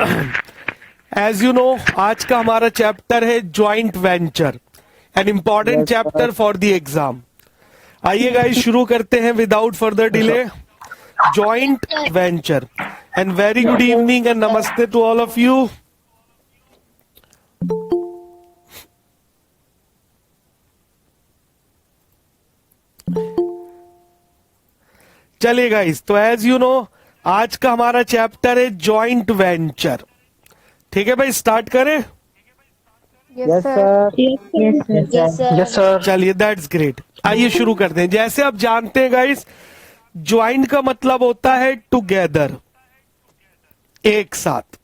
As you know, आज का हमारा चैप्टर है joint venture, an important chapter for the exam. आइए गाइस शुरू करते हैं without further delay. Joint venture and very good evening and नमस्ते टू ऑल ऑफ यू। चलिए गाइस, तो एज यू नो आज का हमारा चैप्टर है ज्वाइंट वेंचर। ठीक है भाई, स्टार्ट करें। Yes sir. Yes sir. चलिए, दैट्स ग्रेट। आइए शुरू करते हैं। जैसे आप जानते हैं गाइस, ज्वाइंट का मतलब होता है टुगेदर, एक साथ,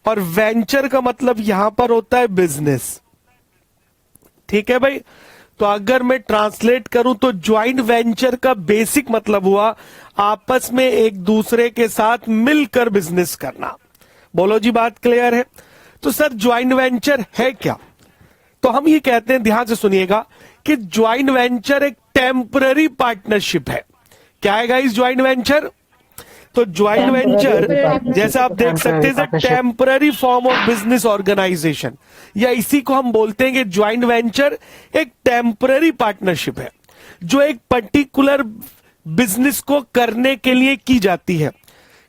और वेंचर का मतलब यहां पर होता है बिजनेस। ठीक है भाई, तो अगर मैं ट्रांसलेट करूं तो ज्वाइंट वेंचर का बेसिक मतलब हुआ आपस में एक दूसरे के साथ मिलकर बिजनेस करना। बोलो जी, बात क्लियर है? तो सर ज्वाइंट वेंचर है क्या? तो हम ये कहते हैं, ध्यान से सुनिएगा, कि ज्वाइंट वेंचर एक टेम्पररी पार्टनरशिप है। क्या है गाइस ज्वाइंट वेंचर? तो ज्वाइंट वेंचर जैसे आप देख सकते हैं temporary form of business organisation, या इसी को हम बोलते हैं कि ज्वाइंट वेंचर एक टेम्पररी पार्टनरशिप है जो एक पर्टिकुलर बिजनेस को करने के लिए की जाती है।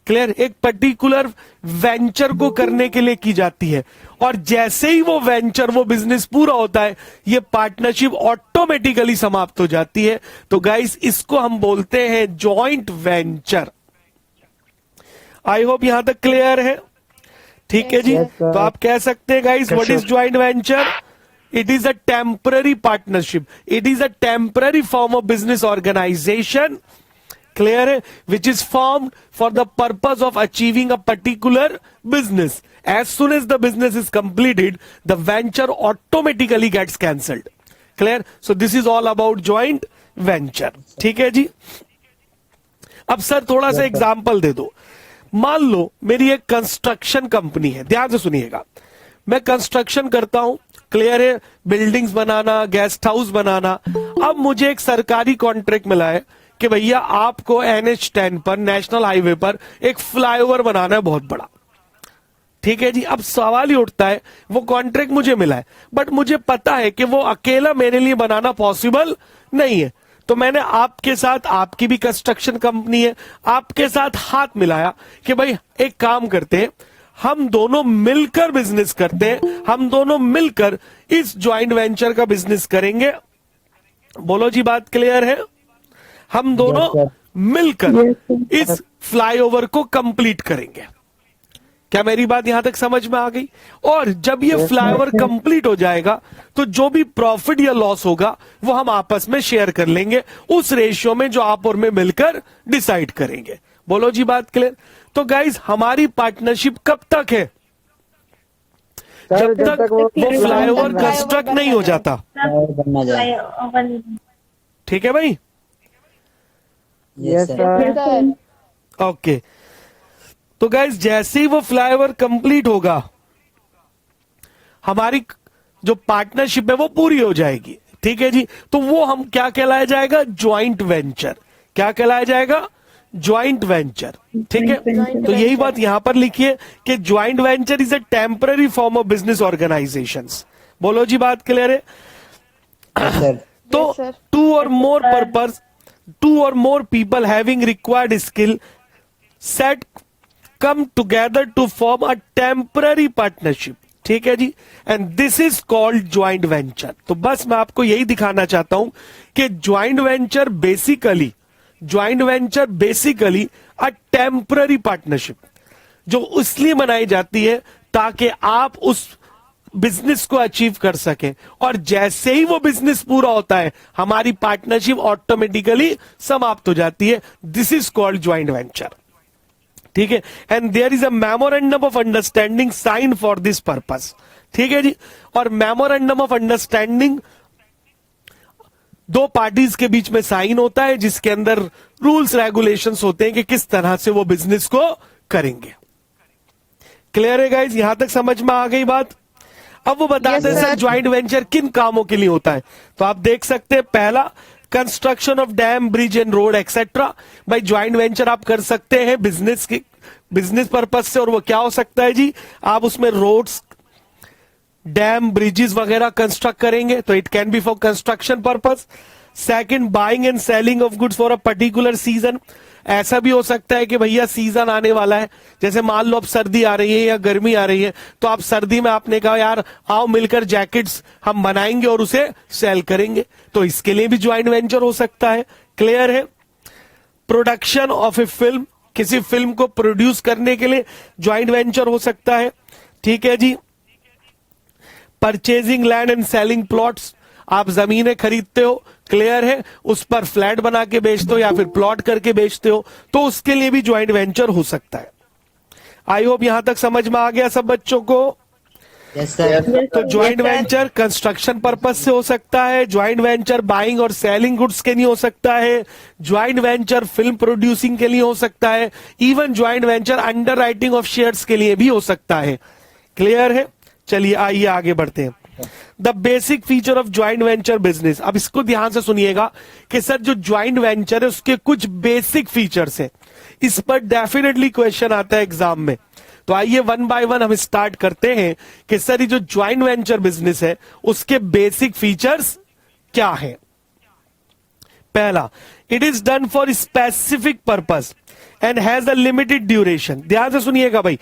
क्लियर? एक पर्टिकुलर वेंचर को करने के लिए की जाती है, और जैसे ही वो वेंचर, वो बिजनेस पूरा होता है, ये पार्टनरशिप ऑटोमेटिकली समाप्त हो जाती है। तो गाइस इसको हम बोलते हैं जॉइंट वेंचर। आई होप यहां तक क्लियर है। ठीक है जी, तो आप कह सकते हैं guys, what is joint venture? It is a temporary partnership, it is a temporary form of business organisation, clear है, which is formed for the purpose of achieving a particular business. As soon as the business is completed, the venture automatically gets cancelled. Clear? So this is all about joint venture. ठीक है जी। अब sir थोड़ा सा example दे दो। मान लो मेरी एक construction company है, ध्यान से सुनिएगा। मैं कंस्ट्रक्शन करता हूं, क्लियर है, बिल्डिंग्स बनाना, गेस्ट हाउस बनाना। अब मुझे एक सरकारी कॉन्ट्रैक्ट मिला है कि भैया आपको NH10 पर, नेशनल हाईवे पर, एक फ्लाईओवर बनाना है बहुत बड़ा। ठीक है जी। अब सवाल ही उठता है, वो कॉन्ट्रैक्ट मुझे मिला है, बट मुझे पता है कि वो अकेला मेरे लिए बनाना पॉसिबल नहीं है। तो मैंने आपके साथ, आपकी भी कंस्ट्रक्शन कंपनी है, आपके साथ हाथ मिलाया कि भाई एक काम करते हैं, हम दोनों मिलकर बिजनेस करते हैं, हम दोनों मिलकर इस ज्वाइंट वेंचर का बिजनेस करेंगे। बोलो जी, बात क्लियर है? हम दोनों मिलकर इस फ्लाईओवर को कंप्लीट करेंगे। क्या मेरी बात यहां तक समझ में आ गई? और जब ये फ्लाईओवर कंप्लीट हो जाएगा तो जो भी प्रॉफिट या लॉस होगा वो हम आपस में शेयर कर लेंगे, उस रेशियो में जो आप और मैं मिलकर डिसाइड करेंगे। बोलो जी, बात क्लियर? तो गाइज हमारी पार्टनरशिप कब तक है? जब तक वो फ्लाईओवर कंस्ट्रक्ट नहीं हो जाता। ठीक है भाई? Yes sir. ओके, तो गाइस जैसे ही वो फ्लाईओवर कंप्लीट होगा, हमारी जो पार्टनरशिप है वो पूरी हो जाएगी। ठीक है जी, तो वो हम क्या कहलाया जाएगा? Joint venture. क्या कहलाया जाएगा? Joint venture. ठीक है, तो यही बात यहां पर लिखिए कि joint venture is a temporary form of business organisations. बोलो जी, बात क्लियर है? तो टू और मोर purpose, two or more people having required skill set come together to form a temporary partnership. ठीक है जी, and this is called joint venture. तो बस मैं आपको यही दिखाना चाहता हूं कि joint venture basically a temporary partnership, जो इसलिए बनाई जाती है ताकि आप उस बिजनेस को अचीव कर सके, और जैसे ही वो बिजनेस पूरा होता है हमारी पार्टनरशिप ऑटोमेटिकली समाप्त हो जाती है। This is called joint venture. ठीक है, and there is a memorandum of understanding sign for this purpose. ठीक है जी, और मेमोरेंडम ऑफ अंडरस्टैंडिंग दो पार्टीज के बीच में साइन होता है, जिसके अंदर रूल्स रेगुलेशंस होते हैं कि किस तरह से वो बिजनेस को करेंगे। क्लियर है गाइज? यहां तक समझ में आ गई बात? अब वो बताते हैं सर ज्वाइंट वेंचर किन कामों के लिए होता है। तो आप देख सकते हैं, पहला construction of dam, bridge and road etcetera. भाई ज्वाइंट वेंचर आप कर सकते हैं बिजनेस की बिजनेस पर्पज से, और वो क्या हो सकता है जी? आप उसमें रोड्स, डैम, ब्रिजेस वगैरह कंस्ट्रक्ट करेंगे, तो it can be for construction purpose. Second, buying and selling of goods for a particular season. ऐसा भी हो सकता है कि भैया सीजन आने वाला है, जैसे मान लो अब सर्दी आ रही है या गर्मी आ रही है, तो आप सर्दी में आपने कहा यार आओ मिलकर जैकेट्स हम बनाएंगे और उसे सेल करेंगे, तो इसके लिए भी ज्वाइंट वेंचर हो सकता है। क्लियर है? प्रोडक्शन ऑफ ए फिल्म, किसी फिल्म को प्रोड्यूस करने के लिए ज्वाइंट वेंचर हो सकता है। ठीक है जी। Purchasing land and selling plots, आप जमीनें खरीदते हो, क्लियर है, उस पर फ्लैट बना के बेचते हो या फिर प्लॉट करके बेचते हो, तो उसके लिए भी ज्वाइंट वेंचर हो सकता है। आई होप यहां तक समझ में आ गया सब बच्चों को। Yes sir. तो ज्वाइंट वेंचर कंस्ट्रक्शन पर्पज से हो सकता है, ज्वाइंट वेंचर बाइंग और सेलिंग गुड्स के लिए हो सकता है, ज्वाइंट वेंचर फिल्म प्रोड्यूसिंग के लिए हो सकता है, even joint venture under writing of shares के लिए भी हो सकता है। क्लियर है? चलिए आइए आगे बढ़ते हैं। The basic feature of joint venture business, अब इसको ध्यान से सुनिएगा कि सर जो ज्वाइंट वेंचर है उसके कुछ बेसिक फीचर्स हैं, इस पर डेफिनेटली क्वेश्चन आता है एग्जाम में। तो आइए वन बाय वन हम स्टार्ट करते हैं कि सर ये जो ज्वाइंट वेंचर बिजनेस है उसके बेसिक फीचर्स क्या है। पहला, it is done for specific purpose and has a limited duration. ध्यान से सुनिएगा भाई,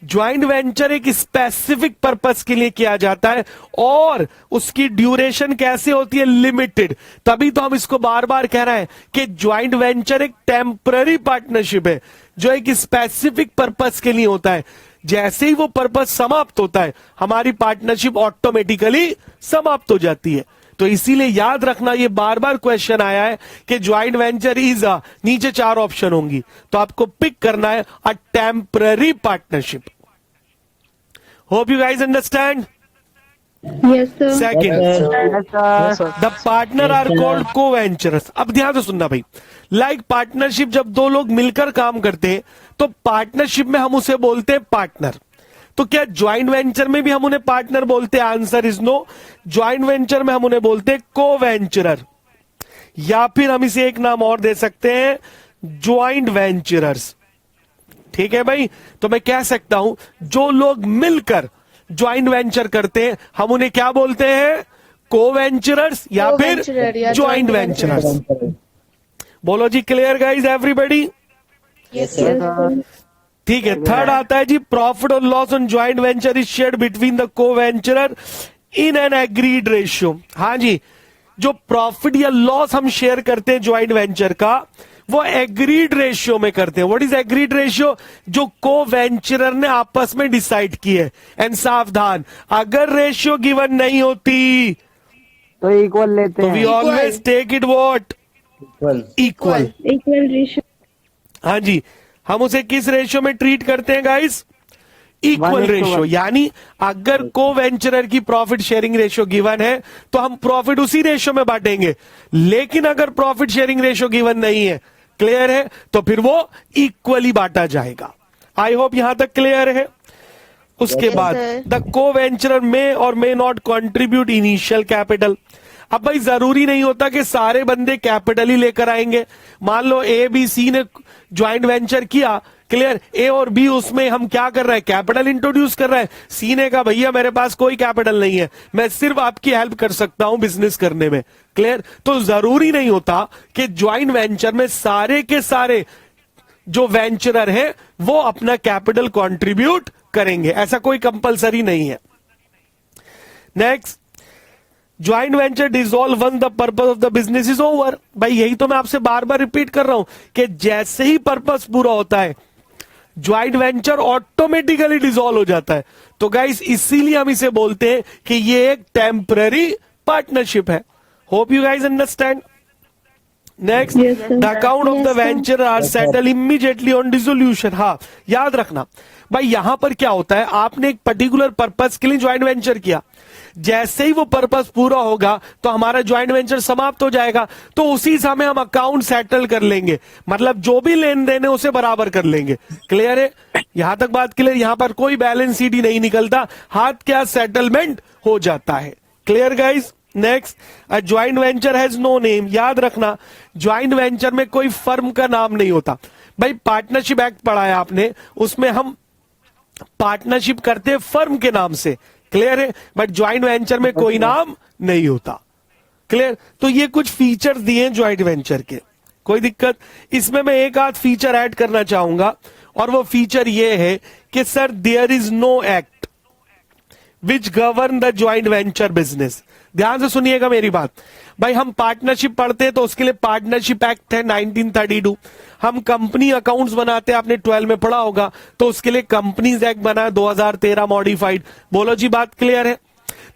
ज्वाइंट वेंचर एक स्पेसिफिक पर्पस के लिए किया जाता है और उसकी ड्यूरेशन कैसे होती है? लिमिटेड। तभी तो हम इसको बार बार कह रहे हैं कि ज्वाइंट वेंचर एक टेम्पररी पार्टनरशिप है जो एक स्पेसिफिक पर्पस के लिए होता है। जैसे ही वो पर्पस समाप्त होता है हमारी पार्टनरशिप ऑटोमेटिकली समाप्त हो जाती है। तो इसीलिए याद रखना, ये बार बार क्वेश्चन आया है कि ज्वाइंट वेंचर इज अ, नीचे 4 ऑप्शन होंगी तो आपको पिक करना है a temporary partnership. Hope you guys understand. Yes, sir. Second, the partner are called co venturers. अब ध्यान से सुनना भाई, लाइक पार्टनरशिप जब दो लोग मिलकर काम करते हैं तो पार्टनरशिप में हम उसे बोलते हैं पार्टनर। तो क्या ज्वाइंट वेंचर में भी हम उन्हें पार्टनर बोलते हैं? Answer is no. Joint venture में हम उन्हें बोलते हैं को वेंचरर, या फिर हम इसे एक नाम और दे सकते हैं, ज्वाइंट वेंचरर्स। ठीक है भाई, तो मैं कह सकता हूं जो लोग मिलकर ज्वाइंट वेंचर करते हैं हम उन्हें क्या बोलते हैं? को वेंचरर्स या फिर Co-venturer या ज्वाइंट joint वेंचरर्स। बोलो जी, clear guys everybody? Yes sir. ठीक है। थर्ड आता है जी, प्रॉफिट और loss on joint venture is shared between the co venturer in an agreed ratio. हाँ जी, जो प्रॉफिट या लॉस हम शेयर करते हैं ज्वाइंट वेंचर का वो एग्रीड रेशियो में करते हैं। What is agreed ratio? जो को वेंचरर ने आपस में डिसाइड की है। एंड सावधान, अगर रेशियो गिवन नहीं होती तो इक्वल लेते तो we always take it what? Equal. Equal ratio. हाँ जी, हम उसे किस रेशियो में ट्रीट करते हैं गाइस? इक्वल 1:1. रेशियो। यानी अगर को वेंचरर की प्रॉफिट शेयरिंग रेशियो गिवन है तो हम प्रॉफिट उसी रेशियो में बांटेंगे, लेकिन अगर प्रॉफिट शेयरिंग रेशियो गिवन नहीं है, क्लियर है, तो फिर वो इक्वली बांटा जाएगा। आई होप यहां तक क्लियर है। उसके Yes, बाद sir. द को वेंचरर मे और may not contribute initial capital. अब भाई जरूरी नहीं होता कि सारे बंदे कैपिटल ही लेकर आएंगे। मान लो ए बी सी ने ज्वाइंट वेंचर किया, क्लियर, ए और बी उसमें हम क्या कर रहे हैं? कैपिटल इंट्रोड्यूस कर रहे हैं। सी ने कहा भैया मेरे पास कोई कैपिटल नहीं है, मैं सिर्फ आपकी हेल्प कर सकता हूं बिजनेस करने में, क्लियर। तो जरूरी नहीं होता कि ज्वाइंट वेंचर में सारे के सारे जो वेंचरर है वो अपना कैपिटल कंट्रीब्यूट करेंगे, ऐसा कोई कंपलसरी नहीं है। Next, joint venture dissolve one the purpose of the business is over. भाई यही तो मैं आपसे बार बार रिपीट कर रहा हूं कि जैसे ही पर्पस पूरा होता है ज्वाइंट वेंचर ऑटोमेटिकली डिसॉल्व हो जाता है। तो गाइस इसीलिए हम इसे बोलते हैं कि ये एक टेम्पररी पार्टनरशिप है। Hope you guys understand. Next, Yes, sir. The account of the Yes, sir. Venture are settle immediately on dissolution. हाँ, याद रखना भाई, यहां पर क्या होता है, आपने एक पर्टिकुलर पर्पस के लिए ज्वाइंट वेंचर किया, जैसे ही वो पर्पस पूरा होगा तो हमारा ज्वाइंट वेंचर समाप्त हो जाएगा, तो उसी समय हम अकाउंट सेटल कर लेंगे, मतलब जो भी लेन देन है उसे बराबर कर लेंगे। क्लियर है? यहां तक बात क्लियर? यहां पर कोई बैलेंस शीट ही नहीं निकलता, हाथ क्या सेटलमेंट हो जाता है। Clear guys? Next, a joint venture has no name. याद रखना, ज्वाइंट वेंचर में कोई फर्म का नाम नहीं होता। भाई पार्टनरशिप एक्ट पढ़ा है आपने, उसमें हम पार्टनरशिप करते हैं फर्म के नाम से, क्लियर है, बट ज्वाइंट वेंचर में कोई नाम नहीं होता, क्लियर। तो ये कुछ फीचर्स दिए हैं ज्वाइंट वेंचर के, कोई दिक्कत। इसमें मैं एक आध फीचर ऐड करना चाहूंगा, और वो फीचर ये है कि sir there is no act which govern the joint venture business. ध्यान से सुनिएगा मेरी बात। भाई हम पार्टनरशिप पढ़ते हैं तो उसके लिए पार्टनरशिप एक्ट है 1932। हम कंपनी अकाउंट्स बनाते हैं, आपने 12 में पढ़ा होगा, तो उसके लिए कंपनीज एक्ट बना है 2013 मॉडिफाइड। बोलो जी, बात क्लियर है।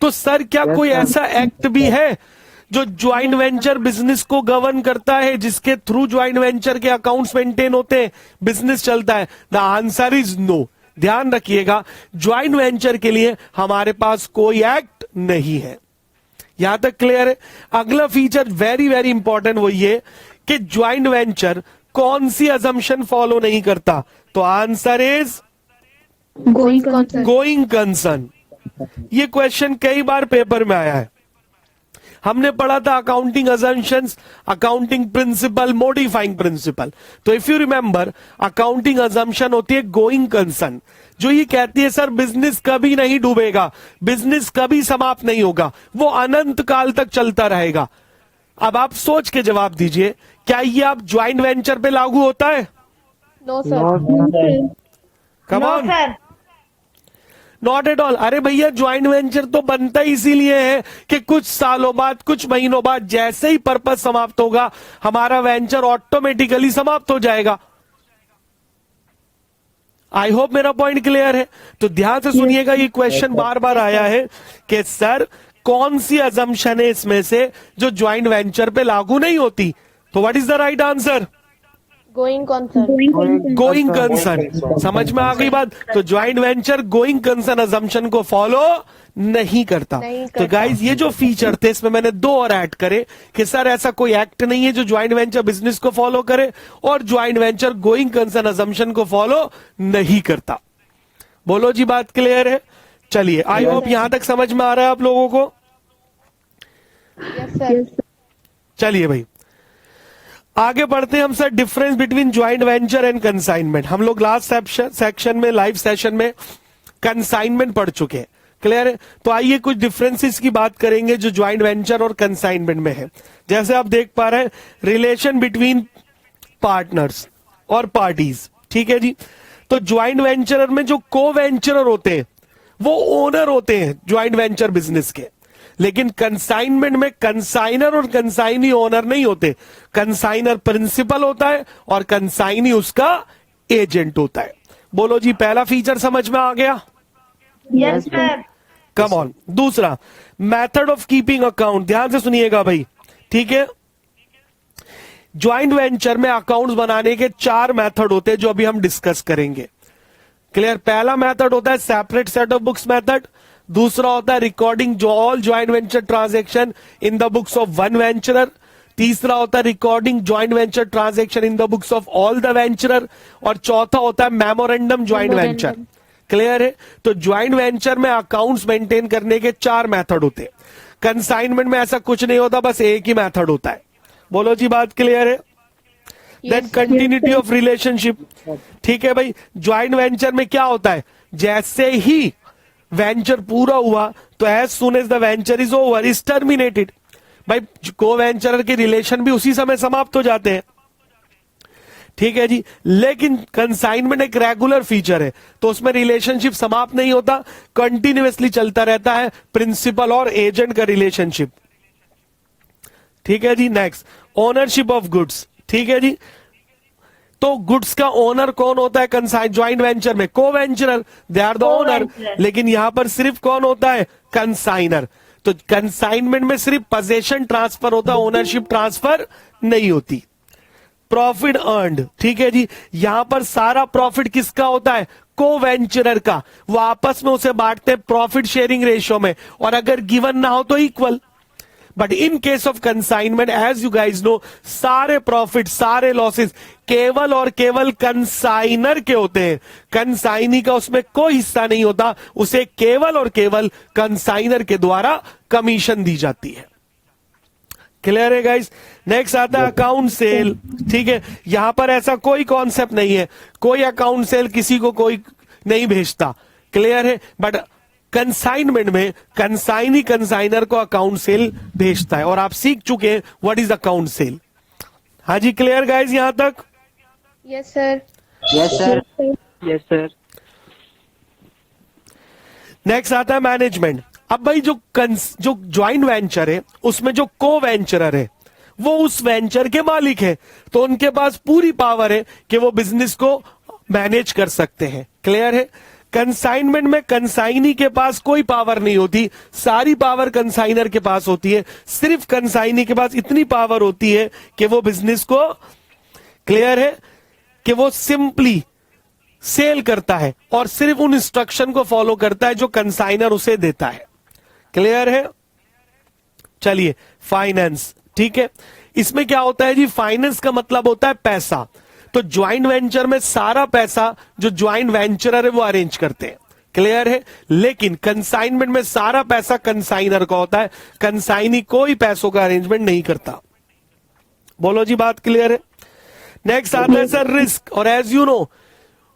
तो सर क्या कोई ऐसा एक्ट भी है जो ज्वाइंट वेंचर बिजनेस को गवर्न करता है, जिसके थ्रू ज्वाइंट वेंचर के अकाउंट्स मेंटेन होते हैं, बिजनेस चलता है? The answer is no. ध्यान रखिएगा, ज्वाइंट वेंचर के लिए हमारे पास कोई एक्ट नहीं है। यहां तक क्लियर है। अगला फीचर वेरी वेरी इंपॉर्टेंट वो ये कि ज्वाइंट वेंचर कौन सी अजम्पशन फॉलो नहीं करता? तो आंसर इज गोइंग कंसर्न। ये क्वेश्चन कई बार पेपर में आया है। हमने पढ़ा था accounting assumptions, accounting principle, modifying principle. तो if you remember, accounting assumption होती है गोइंग कंसर्न, जो ये कहती है सर बिजनेस कभी नहीं डूबेगा, बिजनेस कभी समाप्त नहीं होगा, वो अनंत काल तक चलता रहेगा। अब आप सोच के जवाब दीजिए, क्या ये आप ज्वाइंट वेंचर पे लागू होता है? No sir. Come on, not at all. अरे भैया ज्वाइंट वेंचर तो बनता ही इसीलिए है कि कुछ सालों बाद, कुछ महीनों बाद जैसे ही पर्पस समाप्त होगा, हमारा वेंचर ऑटोमेटिकली समाप्त हो जाएगा। आई होप मेरा पॉइंट क्लियर है। तो ध्यान से सुनिएगा, ये क्वेश्चन बार बार आया है कि सर कौन सी अजम्पशन है इसमें से जो ज्वाइंट वेंचर पे लागू नहीं होती? तो what is the right answer? Going concern. Going concern. समझ में आ गई बात? तो joint venture going concern assumption को फॉलो नहीं करता। तो गाइज ये जो फीचर थे इसमें मैंने दो और ऐड करे कि सर ऐसा कोई एक्ट नहीं है जो ज्वाइंट वेंचर बिजनेस को फॉलो करे, और joint venture going concern assumption को फॉलो नहीं करता। बोलो जी, बात क्लियर है? चलिए, आई होप यहां तक समझ में आ रहा है आप लोगों को। Yes sir. चलिए भाई आगे बढ़ते हैं हम sir. Difference between joint venture and consignment. हम लोग लास्ट सेक्शन में, लाइव सेशन में कंसाइनमेंट पढ़ चुके हैं, क्लियर है? तो आइए कुछ डिफरेंसेस की बात करेंगे जो ज्वाइंट वेंचर और कंसाइनमेंट में है। जैसे आप देख पा रहे हैं, रिलेशन बिटवीन पार्टनर्स और पार्टीज, ठीक है जी। तो ज्वाइंट वेंचर में जो को वेंचरर होते हैं वो ओनर होते हैं ज्वाइंट वेंचर बिजनेस के, लेकिन कंसाइनमेंट में कंसाइनर और कंसाइनी ओनर नहीं होते। कंसाइनर प्रिंसिपल होता है और कंसाइनी उसका एजेंट होता है। बोलो जी, पहला फीचर समझ में आ गया? Yes sir. Come on. दूसरा, मेथड ऑफ कीपिंग अकाउंट। ध्यान से सुनिएगा भाई, ठीक है? ज्वाइंट वेंचर में अकाउंट्स बनाने के 4 मेथड होते हैं जो अभी हम डिस्कस करेंगे, क्लियर? पहला मेथड होता है separate set of books method. दूसरा होता है recording all joint venture transaction in the books of one वेंचरर। तीसरा होता है recording joint venture transaction in the books of all the वेंचरर। और चौथा होता है मेमोरेंडम ज्वाइंट वेंचर, क्लियर है? तो ज्वाइंट वेंचर में अकाउंट्स मेंटेन करने के 4 मेथड होते हैं। कंसाइनमेंट में ऐसा कुछ नहीं होता, बस एक ही मेथड होता है। बोलो जी, बात क्लियर है? देन कंटिन्यूटी ऑफ रिलेशनशिप, ठीक है भाई? ज्वाइंट वेंचर में क्या होता है, जैसे ही वेंचर पूरा हुआ तो एज सुन as the venture is over is terminated. भाई को वेंचरर के रिलेशन भी उसी समय समाप्त हो जाते हैं, ठीक है जी। लेकिन कंसाइनमेंट एक रेगुलर फीचर है, तो उसमें रिलेशनशिप समाप्त नहीं होता, कंटिन्यूअसली चलता रहता है प्रिंसिपल और एजेंट का रिलेशनशिप, ठीक है जी। नेक्स्ट, ओनरशिप ऑफ गुड्स, ठीक है जी। तो गुड्स का ओनर कौन होता है कंसाइन ज्वाइंट वेंचर में? Co venturer, they are the owner. लेकिन यहां पर सिर्फ कौन होता है? कंसाइनर। तो कंसाइनमेंट में सिर्फ पोजेशन ट्रांसफर होता है, ओनरशिप ट्रांसफर नहीं होती। प्रॉफिट अर्न्ड, ठीक है जी। यहां पर सारा प्रॉफिट किसका होता है? को वेंचरर का। वो आपस में उसे बांटते हैं प्रॉफिट शेयरिंग रेशियो में, और अगर गिवन ना हो तो equal. But in case of consignment, as you guys know, सारे प्रॉफिट, सारे लॉसेस केवल और केवल कंसाइनर के होते हैं। कंसाइनी का उसमें कोई हिस्सा नहीं होता, उसे केवल और केवल कंसाइनर के द्वारा कमीशन दी जाती है, क्लियर है गाइस। नेक्स्ट आता है अकाउंट सेल। ठीक है, यहां पर ऐसा कोई कॉन्सेप्ट नहीं है, कोई अकाउंट सेल किसी को कोई नहीं भेजता। क्लियर है, बट कंसाइनमेंट में कंसाइनी कंसाइनर को अकाउंट सेल भेजता है, और आप सीख चुके हैं व्हाट इज अकाउंट सेल। हाँ जी, क्लियर गाइस यहां तक? Yes, sir. Yes sir. Yes sir. Next आता है मैनेजमेंट। अब भाई जो ज्वाइंट वेंचर है उसमें जो को वेंचरर है वो उस वेंचर के मालिक है, तो उनके पास पूरी पावर है कि वो बिजनेस को मैनेज कर सकते हैं। क्लियर है। कंसाइनमेंट में कंसाइनी के पास कोई पावर नहीं होती, सारी पावर कंसाइनर के पास होती है। सिर्फ कंसाइनी के पास इतनी पावर होती है कि वो बिजनेस को, क्लियर है, कि वो सिंपली सेल करता है और सिर्फ उन इंस्ट्रक्शन को फॉलो करता है जो कंसाइनर उसे देता है। क्लियर है। चलिए, फाइनेंस। ठीक है, इसमें क्या होता है जी, फाइनेंस का मतलब होता है पैसा। तो ज्वाइंट वेंचर में सारा पैसा जो ज्वाइंट वेंचरर है वो अरेंज करते हैं। क्लियर है। लेकिन कंसाइनमेंट में सारा पैसा कंसाइनर का होता है, कंसाइनी कोई पैसों का अरेंजमेंट नहीं करता। बोलो जी, बात क्लियर है। नेक्स्ट आता है सर रिस्क। और एज यू नो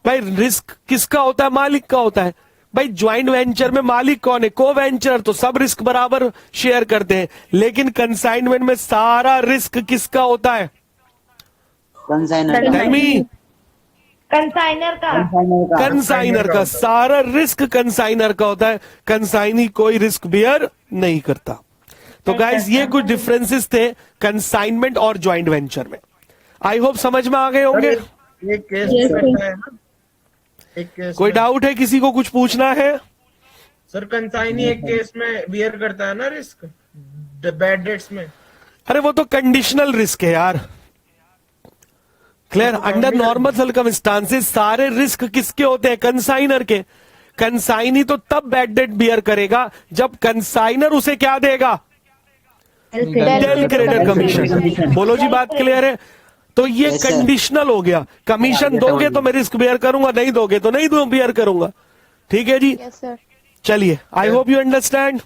भाई, रिस्क किसका होता है? मालिक का होता है। भाई ज्वाइंट वेंचर में मालिक कौन है? को वेंचर, तो सब रिस्क बराबर शेयर करते हैं। लेकिन कंसाइनमेंट में सारा रिस्क किसका होता है? कंसाइनर। Tell me. कंसाइनर का। कंसाइनर का सारा रिस्क कंसाइनर का होता है, कंसाइनी कोई रिस्क बियर नहीं करता। तो गाइस, ये कुछ डिफरेंसेस थे कंसाइनमेंट और ज्वाइंट वेंचर में। आई होप समझ में आ गए होंगे। एक केस में है ना, एक केस कोई में- डाउट है? किसी को कुछ पूछना है? सर कंसाइनी एक केस में बियर करता है ना रिस्क, बैड डेट्स में। अरे वो तो कंडीशनल रिस्क है यार। क्लियर। अंडर नॉर्मल सर्कमस्टांसेस सारे रिस्क किसके होते हैं? कंसाइनर के। कंसाइनी तो तब बैड डेट बियर करेगा जब कंसाइनर उसे क्या देगा? Del credere commission. बोलो जी, बात क्लियर है। तो ये Yes, sir. कंडीशनल हो गया। कमीशन दोगे तो मैं रिस्क बियर करूंगा, नहीं दोगे तो नहीं बियर करूंगा। ठीक है जी। Yes, sir. चलिए, I hope you understand.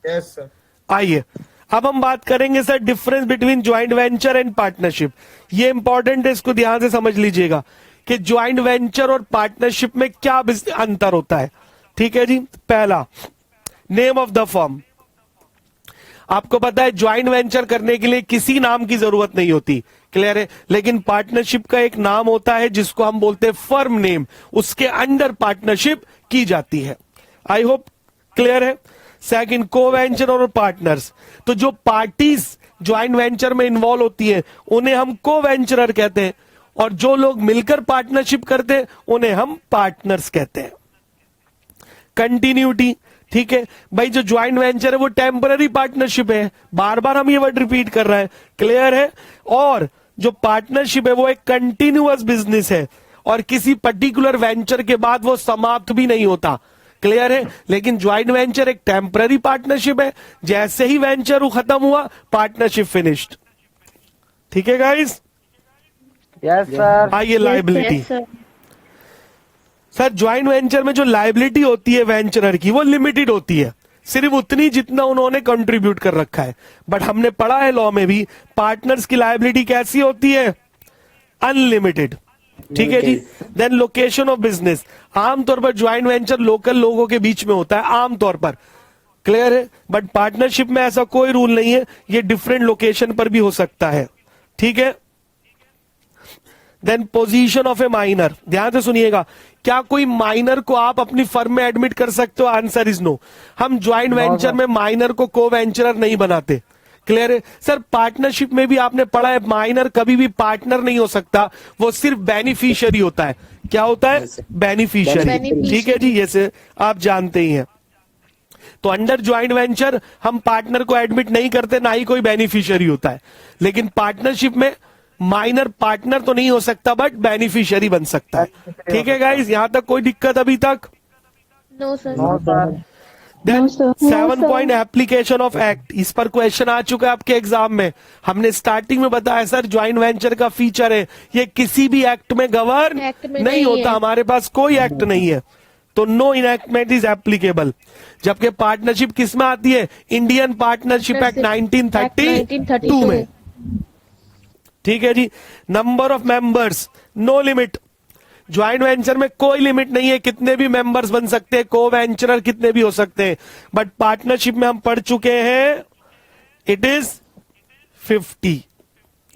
Yes sir. आइए, अब हम बात करेंगे sir difference between joint venture and partnership. ये इंपॉर्टेंट है, इसको ध्यान से समझ लीजिएगा कि ज्वाइंट वेंचर और पार्टनरशिप में क्या अंतर होता है। ठीक है जी। पहला, नेम ऑफ द फर्म। आपको पता है ज्वाइंट वेंचर करने के लिए किसी नाम की जरूरत नहीं होती। क्लियर है। लेकिन पार्टनरशिप का एक नाम होता है जिसको हम बोलते हैं फर्म नेम, उसके अंडर पार्टनरशिप की जाती है। आई होप क्लियर है। सेकंड, को वेंचर और पार्टनर्स। तो जो पार्टीज ज्वाइंट वेंचर में इन्वॉल्व होती है उन्हें हम को वेंचरर कहते हैं, और जो लोग मिलकर पार्टनरशिप करते हैं उन्हें हम पार्टनर्स कहते हैं। कंटिन्यूटी। ठीक है भाई, जो ज्वाइंट वेंचर है वो टेम्पररी पार्टनरशिप है, बार बार हम ये वर्ड रिपीट कर रहे हैं। क्लियर है। और जो पार्टनरशिप है वो एक कंटिन्यूअस बिजनेस है, और किसी पर्टिकुलर वेंचर के बाद वो समाप्त भी नहीं होता। क्लियर है। लेकिन ज्वाइंट वेंचर एक टेम्पररी पार्टनरशिप है, जैसे ही वेंचर खत्म हुआ पार्टनरशिप फिनिश्ड। ठीक है गाइस। Yes sir. आइए, liability. Yes, sir. Sir joint venture में जो लाइबिलिटी होती है वेंचरर की वो लिमिटेड होती है, सिर्फ उतनी जितना उन्होंने कंट्रीब्यूट कर रखा है। बट हमने पढ़ा है लॉ में भी, पार्टनर्स की लाइबिलिटी कैसी होती है? अनलिमिटेड। ठीक है जी। Then location of business. आमतौर पर ज्वाइंट वेंचर लोकल लोगों के बीच में होता है आमतौर पर। क्लियर है। बट पार्टनरशिप में ऐसा कोई रूल नहीं है, ये डिफरेंट लोकेशन पर भी हो सकता है। ठीक है। Then position of a minor. ध्यान से सुनिएगा, क्या कोई माइनर को आप अपनी फर्म में एडमिट कर सकते हो? Answer is no. हम ज्वाइंट वेंचर में माइनर को को वेंचरर नहीं बनाते। क्लियर है। सर पार्टनरशिप में भी आपने पढ़ा है माइनर कभी भी पार्टनर नहीं हो सकता, वो सिर्फ बेनिफिशियरी होता है। क्या होता है? बेनिफिशियरी। Beneficiary. ठीक है जी, ये से आप जानते ही हैं। तो अंडर ज्वाइंट वेंचर हम पार्टनर को एडमिट नहीं करते, ना ही कोई बेनिफिशियरी होता है। लेकिन पार्टनरशिप में माइनर पार्टनर तो नहीं हो सकता, बट बेनिफिशियरी बन सकता है। ठीक है गाइस, यहां तक कोई दिक्कत अभी तक? No, sir. No sir. Then sir. 7 point application of act. इस पर क्वेश्चन आ चुका है आपके एग्जाम में। हमने स्टार्टिंग में बताया सर ज्वाइंट वेंचर का फीचर है, ये किसी भी एक्ट में गवर्न Act में नहीं नहीं होता, है। हमारे पास कोई एक्ट नहीं है। तो नो इनएक्टमेंट इज एप्लीकेबल। जबकि पार्टनरशिप किस में आती है? इंडियन पार्टनरशिप एक्ट 1932 में। ठीक है जी। Number of members no limit. Joint venture में कोई लिमिट नहीं है, कितने भी मेंबर्स बन सकते हैं, को वेंचरर कितने भी हो सकते हैं। बट पार्टनरशिप में हम पढ़ चुके हैं इट इज 50।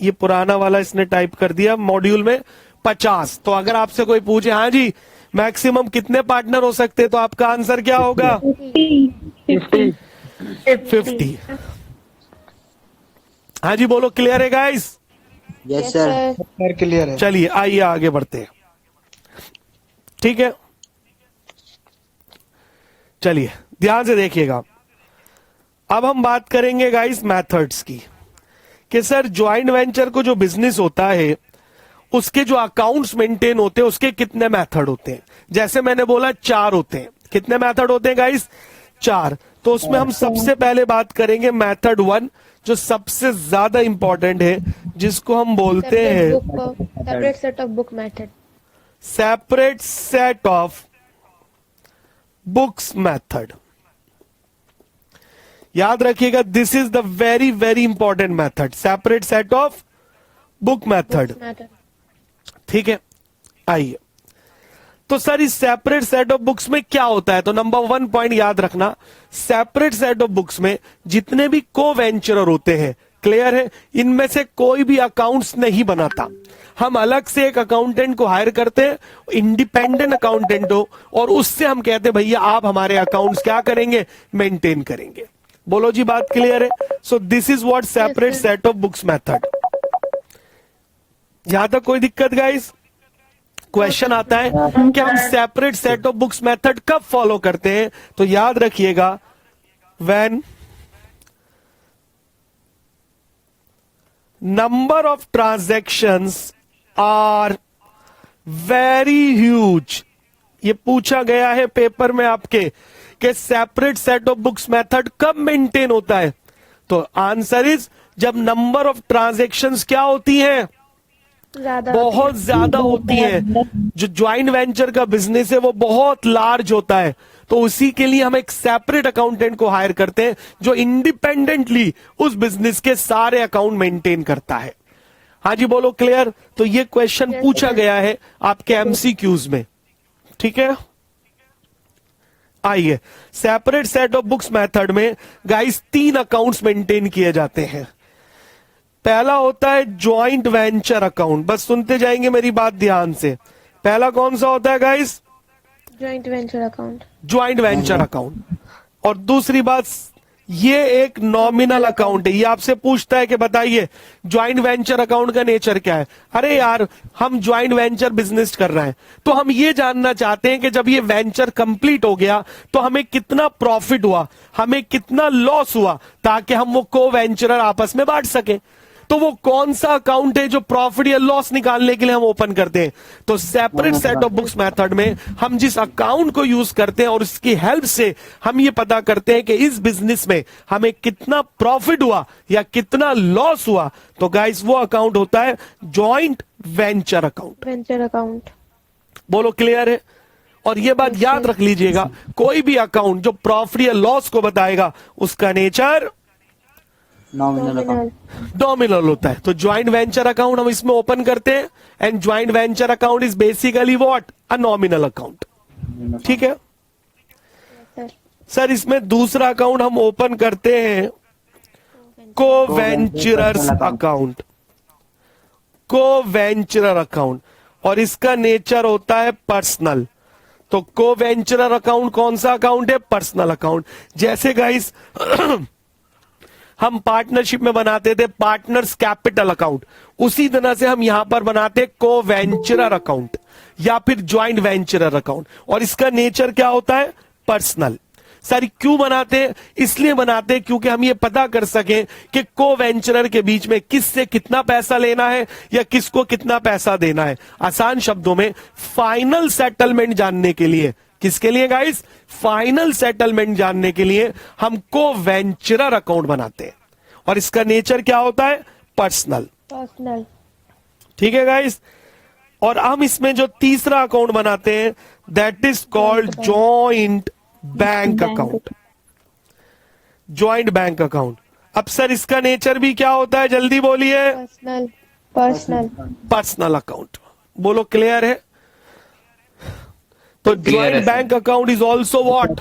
ये पुराना वाला इसने टाइप कर दिया मॉड्यूल में 50। तो अगर आपसे कोई पूछे हाँ जी मैक्सिमम कितने पार्टनर हो सकते हैं, तो आपका आंसर क्या होगा? 50। हाँ जी बोलो, क्लियर है guys? Yes sir. Sir clear है। चलिए आइए आगे बढ़ते हैं। ठीक है, चलिए ध्यान से देखिएगा। अब हम बात करेंगे गाइस मेथड्स की, कि सर ज्वाइंट वेंचर को जो बिजनेस होता है उसके जो अकाउंट्स मेंटेन होते हैं उसके कितने मेथड होते हैं। जैसे मैंने बोला 4 होते हैं। कितने मेथड होते हैं गाइस? 4। तो उसमें हम सबसे पहले बात करेंगे मेथड 1, जो सबसे ज्यादा इंपॉर्टेंट है, जिसको हम बोलते हैं separate set of book method. Separate set of books method. याद रखिएगा, this is the very very important method, separate set of book method. ठीक है, आइए। तो सर इस सेपरेट सेट ऑफ बुक्स में क्या होता है? तो नंबर 1 पॉइंट याद रखना, सेपरेट सेट ऑफ बुक्स में जितने भी को वेंचरर होते हैं, क्लियर है, इनमें से कोई भी अकाउंट्स नहीं बनाता। हम अलग से एक अकाउंटेंट को हायर करते हैं, इंडिपेंडेंट अकाउंटेंट हो, और उससे हम कहते हैं भैया आप हमारे अकाउंट्स क्या करेंगे? मेंटेन करेंगे। बोलो जी, बात क्लियर है? So this is what separate set of books method. यहां तक कोई दिक्कत गाइस? क्वेश्चन आता है कि हम separate set of books method कब फॉलो करते हैं? तो याद रखिएगा, when number of transactions are very huge. ये पूछा गया है पेपर में आपके कि separate set of books method कब मेंटेन होता है? तो आंसर इज जब नंबर ऑफ ट्रांजैक्शंस क्या होती हैं? बहुत ज्यादा होती है। जो ज्वाइंट वेंचर का बिजनेस है वो बहुत लार्ज होता है, तो उसी के लिए हम एक सेपरेट अकाउंटेंट को हायर करते हैं जो इंडिपेंडेंटली उस बिजनेस के सारे अकाउंट मेंटेन करता है। हाँ जी बोलो, क्लियर? तो ये क्वेश्चन पूछा गया है आपके एमसीक्यूज में। ठीक है, आइए। Separate set of books method में गाइस 3 अकाउंट्स मेंटेन किए जाते हैं। पहला होता है ज्वाइंट वेंचर अकाउंट। बस सुनते जाएंगे मेरी बात ध्यान से। पहला कौन सा होता है guys? Joint venture account. Joint venture account. और दूसरी बात, ये एक नॉमिनल अकाउंट है। ये आपसे पूछता है कि बताइए ज्वाइंट वेंचर अकाउंट का नेचर क्या है। अरे यार, हम ज्वाइंट वेंचर बिजनेस कर रहे हैं, तो हम ये जानना चाहते हैं कि जब ये वेंचर कंप्लीट हो गया तो हमें कितना प्रॉफिट हुआ, हमें कितना लॉस हुआ, ताकि हम वो को वेंचरर आपस में बांट सके। तो वो कौन सा अकाउंट है जो प्रॉफिट या लॉस निकालने के लिए हम ओपन करते हैं? तो separate set of books method में हम जिस अकाउंट को यूज करते हैं और उसकी हेल्प से हम ये पता करते हैं कि इस बिजनेस में हमें कितना प्रॉफिट हुआ या कितना लॉस हुआ। तो गाइस वो अकाउंट होता है joint venture account. Venture account. बोलो, क्लियर है? और ये बात याद रख लीजिएगा, कोई भी अकाउंट जो प्रॉफिट या लॉस को बताएगा उसका नेचर नॉमिनल होता है। तो ज्वाइंट वेंचर अकाउंट हम इसमें ओपन करते हैं, and joint venture account is basically what? A nominal account. ठीक है सर, इसमें दूसरा अकाउंट हम ओपन करते हैं को वेंचरर्स अकाउंट। को वेंचरर अकाउंट, और इसका नेचर होता है पर्सनल। तो को वेंचरर अकाउंट कौन सा अकाउंट है? Personal account. जैसे गाइस हम पार्टनरशिप में बनाते थे पार्टनर्स कैपिटल अकाउंट, उसी तरह से हम यहां पर बनाते को वेंचरर अकाउंट या फिर ज्वाइंट वेंचरर अकाउंट, और इसका नेचर क्या होता है? पर्सनल। सर क्यों बनाते हैं? इसलिए बनाते हैं क्योंकि हम ये पता कर सकें कि को वेंचरर के बीच में किससे कितना पैसा लेना है या किसको कितना पैसा देना है। आसान शब्दों में फाइनल सेटलमेंट जानने के लिए, किसके लिए गाइस? फाइनल सेटलमेंट जानने के लिए हम को वेंचरर अकाउंट बनाते हैं, और इसका नेचर क्या होता है? पर्सनल। पर्सनल। ठीक है गाइस? और हम इसमें जो तीसरा अकाउंट बनाते हैं that is called joint bank account. Joint bank account. अब सर इसका नेचर भी क्या होता है, जल्दी बोलिए। Personal account. बोलो क्लियर है? तो joint bank account is also what?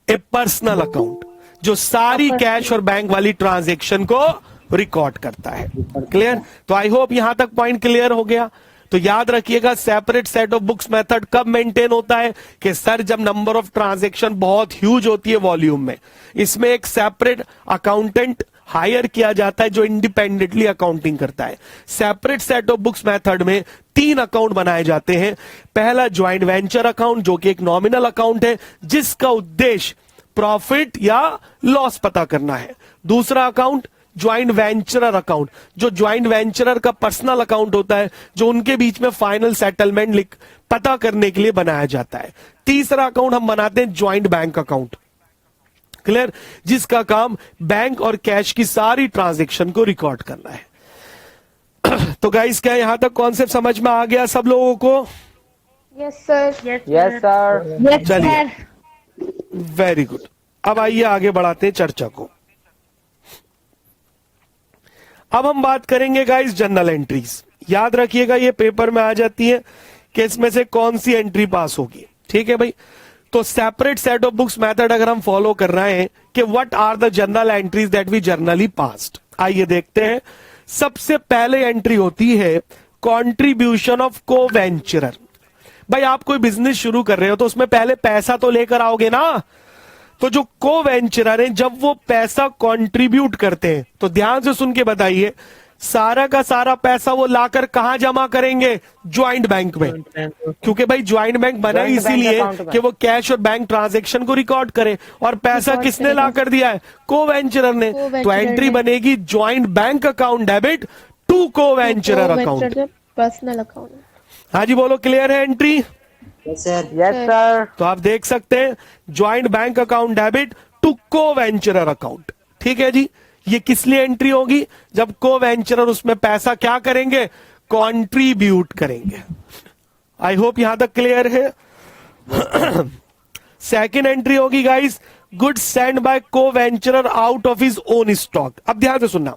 A personal account, जो सारी कैश और बैंक वाली ट्रांजैक्शन को रिकॉर्ड करता है। क्लियर? तो आई होप यहां तक पॉइंट क्लियर हो गया। तो याद रखिएगा, separate set of books method कब मेंटेन होता है कि सर जब नंबर ऑफ ट्रांजैक्शन बहुत ह्यूज होती है वॉल्यूम में, इसमें एक सेपरेट अकाउंटेंट हायर किया जाता है जो इंडिपेंडेंटली अकाउंटिंग करता है। Separate set of books method में 3 अकाउंट बनाए जाते हैं। पहला ज्वाइंट वेंचर अकाउंट, जो कि एक नॉमिनल अकाउंट है जिसका उद्देश्य प्रॉफिट या लॉस पता करना है। दूसरा अकाउंट ज्वाइंट वेंचरर अकाउंट, जो ज्वाइंट वेंचरर का पर्सनल अकाउंट होता है, जो उनके बीच में फाइनल सेटलमेंट पता करने के लिए बनाया जाता है। तीसरा अकाउंट हम बनाते हैं ज्वाइंट बैंक अकाउंट। क्लियर? जिसका काम बैंक और कैश की सारी ट्रांजैक्शन को रिकॉर्ड करना है। तो गाइस, क्या यहां तक कॉन्सेप्ट समझ में आ गया सब लोगों को? Yes sir. Yes sir. चलिए, वेरी गुड। अब आइए आगे बढ़ाते हैं चर्चा को। अब हम बात करेंगे गाइस जर्नल एंट्रीज। याद रखिएगा, ये पेपर में आ जाती है कि इसमें से कौन सी एंट्री पास होगी। ठीक है भाई? तो separate set of books method अगर हम फॉलो कर रहे हैं कि what are the journal entries that we journally passed, आइए देखते हैं। सबसे पहले एंट्री होती है कंट्रीब्यूशन ऑफ को वेंचरर। भाई, आप कोई बिजनेस शुरू कर रहे हो तो उसमें पहले पैसा तो लेकर आओगे ना। तो जो को वेंचरर हैं, जब वो पैसा कंट्रीब्यूट करते हैं, तो ध्यान से सुन के बताइए, सारा का सारा पैसा वो लाकर कहां जमा करेंगे? ज्वाइंट बैंक में। क्योंकि भाई ज्वाइंट बैंक बना ही इसीलिए कि वो कैश और बैंक ट्रांजैक्शन को रिकॉर्ड करे, और पैसा किसने लाकर दिया है? को वेंचरर ने। तो एंट्री बनेगी joint bank account debit to को वेंचरर अकाउंट। Personal account. हाँ जी, बोलो क्लियर है entry? Yes sir. Yes sir. तो आप देख सकते हैं, joint bank account debit to को वेंचरर अकाउंट। ठीक है जी? ये किस लिए एंट्री होगी? जब को वेंचरर उसमें पैसा क्या करेंगे? कंट्रीब्यूट करेंगे। आई होप यहां तक क्लियर है। सेकेंड एंट्री होगी गाइस, गुड्स सेंड बाय को वेंचरर out of his own stock. अब ध्यान से सुनना,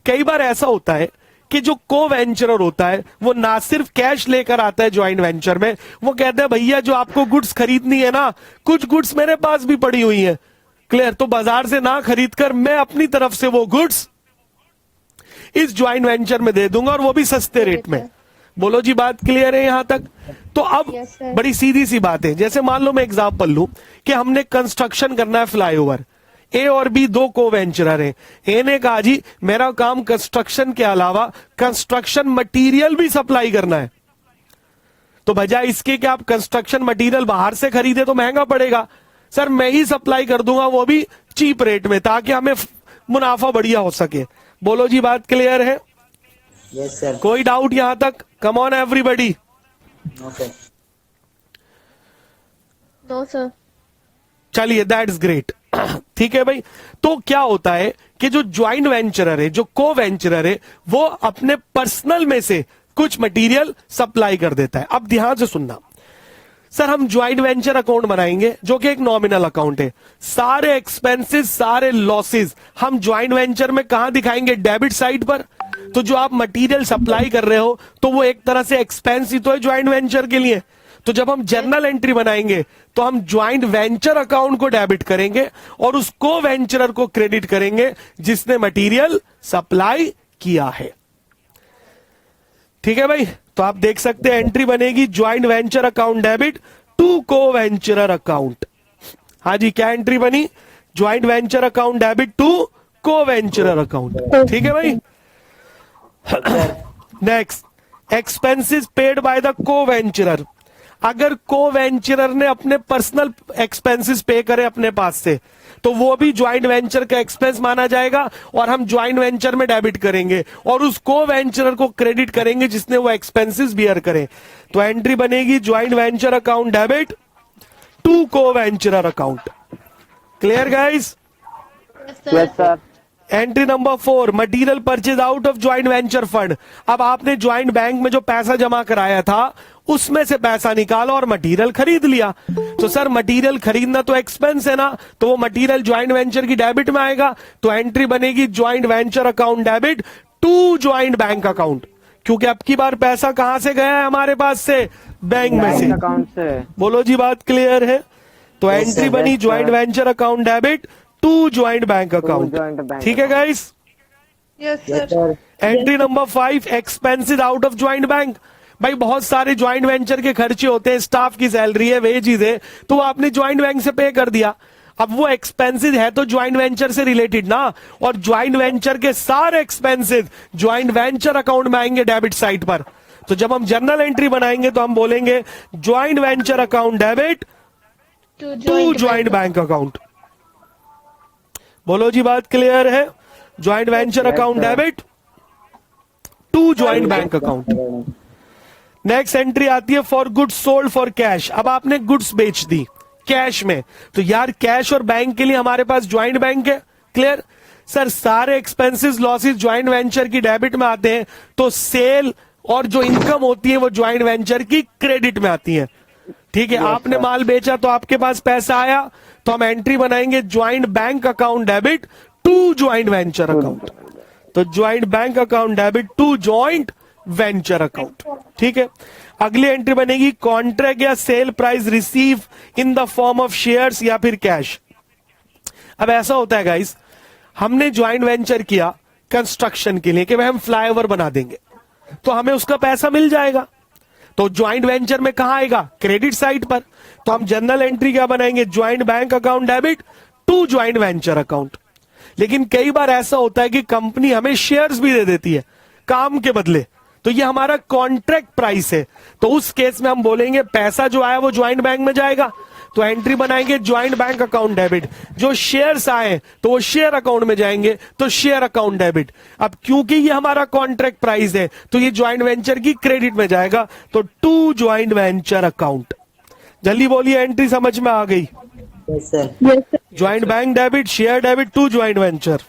कई बार ऐसा होता है कि जो को वेंचरर होता है वो ना सिर्फ कैश लेकर आता है ज्वाइंट वेंचर में, वो कहते हैं भैया जो आपको गुड्स खरीदनी है ना, कुछ गुड्स मेरे पास भी पड़ी हुई है। क्लियर? तो बाजार से ना खरीदकर मैं अपनी तरफ से वो गुड्स इस ज्वाइंट वेंचर में दे दूंगा, और वो भी सस्ते रेट में। बोलो जी, बात क्लियर है यहां तक? तो अब बड़ी सीधी सी बात है। जैसे मान लो मैं एग्जांपल लूं कि हमने कंस्ट्रक्शन करना है फ्लाईओवर, ए और बी 2 को वेंचरर है। ए ने कहा जी मेरा काम कंस्ट्रक्शन के अलावा कंस्ट्रक्शन मटेरियल भी सप्लाई करना है, तो बजाय इसके कि आप कंस्ट्रक्शन मटेरियल बाहर से खरीदे तो महंगा पड़ेगा, सर मैं ही सप्लाई कर दूंगा, वो भी चीप रेट में, ताकि हमें मुनाफा बढ़िया हो सके। बोलो जी, बात क्लियर है? Yes sir. कोई डाउट यहां तक? Come on everybody. Okay. No sir. चलिए, दैट्स ग्रेट। ठीक है भाई? तो क्या होता है कि जो ज्वाइंट वेंचरर है, जो को वेंचरर है, वो अपने पर्सनल में से कुछ मटेरियल सप्लाई कर देता है। अब ध्यान से सुनना, सर हम ज्वाइंट वेंचर अकाउंट बनाएंगे जो कि एक नॉमिनल अकाउंट है। सारे एक्सपेंसेस, सारे लॉसेस हम ज्वाइंट वेंचर में कहां दिखाएंगे? डेबिट साइड पर। तो जो आप मटेरियल सप्लाई कर रहे हो तो वो एक तरह से एक्सपेंस ही तो है ज्वाइंट वेंचर के लिए। तो जब हम जर्नल एंट्री बनाएंगे तो हम ज्वाइंट वेंचर अकाउंट को डेबिट करेंगे और उस को वेंचरर को क्रेडिट करेंगे जिसने मटेरियल सप्लाई किया है। ठीक है भाई? तो आप देख सकते हैं एंट्री बनेगी joint venture account debit to को वेंचरर अकाउंट। हाँ जी, क्या एंट्री बनी? Joint venture account debit to को वेंचरर अकाउंट। ठीक है भाई? Next, expenses paid by the co venturer. अगर को वेंचरर ने अपने पर्सनल एक्सपेंसेस पे करे अपने पास से, तो वो भी ज्वाइंट वेंचर का एक्सपेंस माना जाएगा और हम ज्वाइंट वेंचर में डेबिट करेंगे और उस को वेंचरर को क्रेडिट करेंगे जिसने वो एक्सपेंसेस बियर करे। तो एंट्री बनेगी joint venture account debit to को वेंचरर account. Clear guys? Yes sir. Entry number 4, material purchase out of joint venture fund. अब आपने ज्वाइंट बैंक में जो पैसा जमा कराया था उसमें से पैसा निकाला और मटेरियल खरीद लिया। तो सर मटेरियल खरीदना तो एक्सपेंस है ना, तो वो मटेरियल ज्वाइंट वेंचर की डेबिट में आएगा। तो एंट्री बनेगी joint venture account debit to joint bank account, क्योंकि अब की बार पैसा कहां से गया है हमारे पास से, बैंक में से। अकाउंट से। बोलो जी, बात क्लियर है। तो Yes, एंट्री sir, बनी yes, joint sir. Venture account debit to joint bank joint account. bank ठीक है गाइस। Yes, Yes, sir. sir. Entry number 5, expenses out of joint bank. भाई बहुत सारे ज्वाइंट वेंचर के खर्चे होते हैं, स्टाफ की सैलरी है, वेजेस है, तो वो आपने ज्वाइंट बैंक से पे कर दिया। अब वो एक्सपेंसेस है तो ज्वाइंट वेंचर से रिलेटेड ना, और ज्वाइंट वेंचर के सारे एक्सपेंसेस ज्वाइंट वेंचर अकाउंट में आएंगे डेबिट साइड पर। तो जब हम जर्नल एंट्री बनाएंगे तो हम बोलेंगे joint venture account debit To to joint bank account. बोलो जी, बात क्लियर है। Joint venture account debit to joint bank account. Next entry आती है for goods sold for cash. अब आपने गुड्स बेच दी कैश में, तो यार कैश और बैंक के लिए हमारे पास ज्वाइंट बैंक है। क्लियर सर, सारे एक्सपेंसेस लॉसेस ज्वाइंट वेंचर की डेबिट में आते हैं, तो सेल और जो इनकम होती है वो ज्वाइंट वेंचर की क्रेडिट में आती है। ठीक है, आपने माल बेचा तो आपके पास पैसा आया, तो हम एंट्री बनाएंगे joint bank account debit to joint venture account. तो joint bank account debit to joint venture account. ठीक है, अगली एंट्री बनेगी कॉन्ट्रैक्ट या sale price receive in the form of shares या फिर कैश। अब ऐसा होता है गाइस, हमने ज्वाइंट वेंचर किया कंस्ट्रक्शन के लिए कि भाई हम फ्लाईओवर बना देंगे, तो हमें उसका पैसा मिल जाएगा। तो ज्वाइंट वेंचर में कहां आएगा, क्रेडिट साइड पर। तो हम जनरल एंट्री क्या बनाएंगे, joint bank account debit to joint venture account. लेकिन कई बार ऐसा होता है कि कंपनी हमें शेयर्स भी दे देती है काम के बदले, तो ये हमारा कॉन्ट्रैक्ट प्राइस है। तो उस केस में हम बोलेंगे पैसा जो आया वो ज्वाइंट बैंक में जाएगा। तो एंट्री बनाएंगे ज्वाइंट बैंक अकाउंट डेबिट। जो शेयर्स आए तो वो शेयर अकाउंट में जाएंगे, तो शेयर अकाउंट डेबिट। अब क्योंकि ये हमारा कॉन्ट्रैक्ट प्राइस है तो ये ज्वाइंट वेंचर की क्रेडिट में जाएगा, तो टू ज्वाइंट वेंचर अकाउंट। जल्दी बोलिए, एंट्री समझ में आ गई। Yes, sir. Yes, sir. Joint bank debit, share debit to joint venture.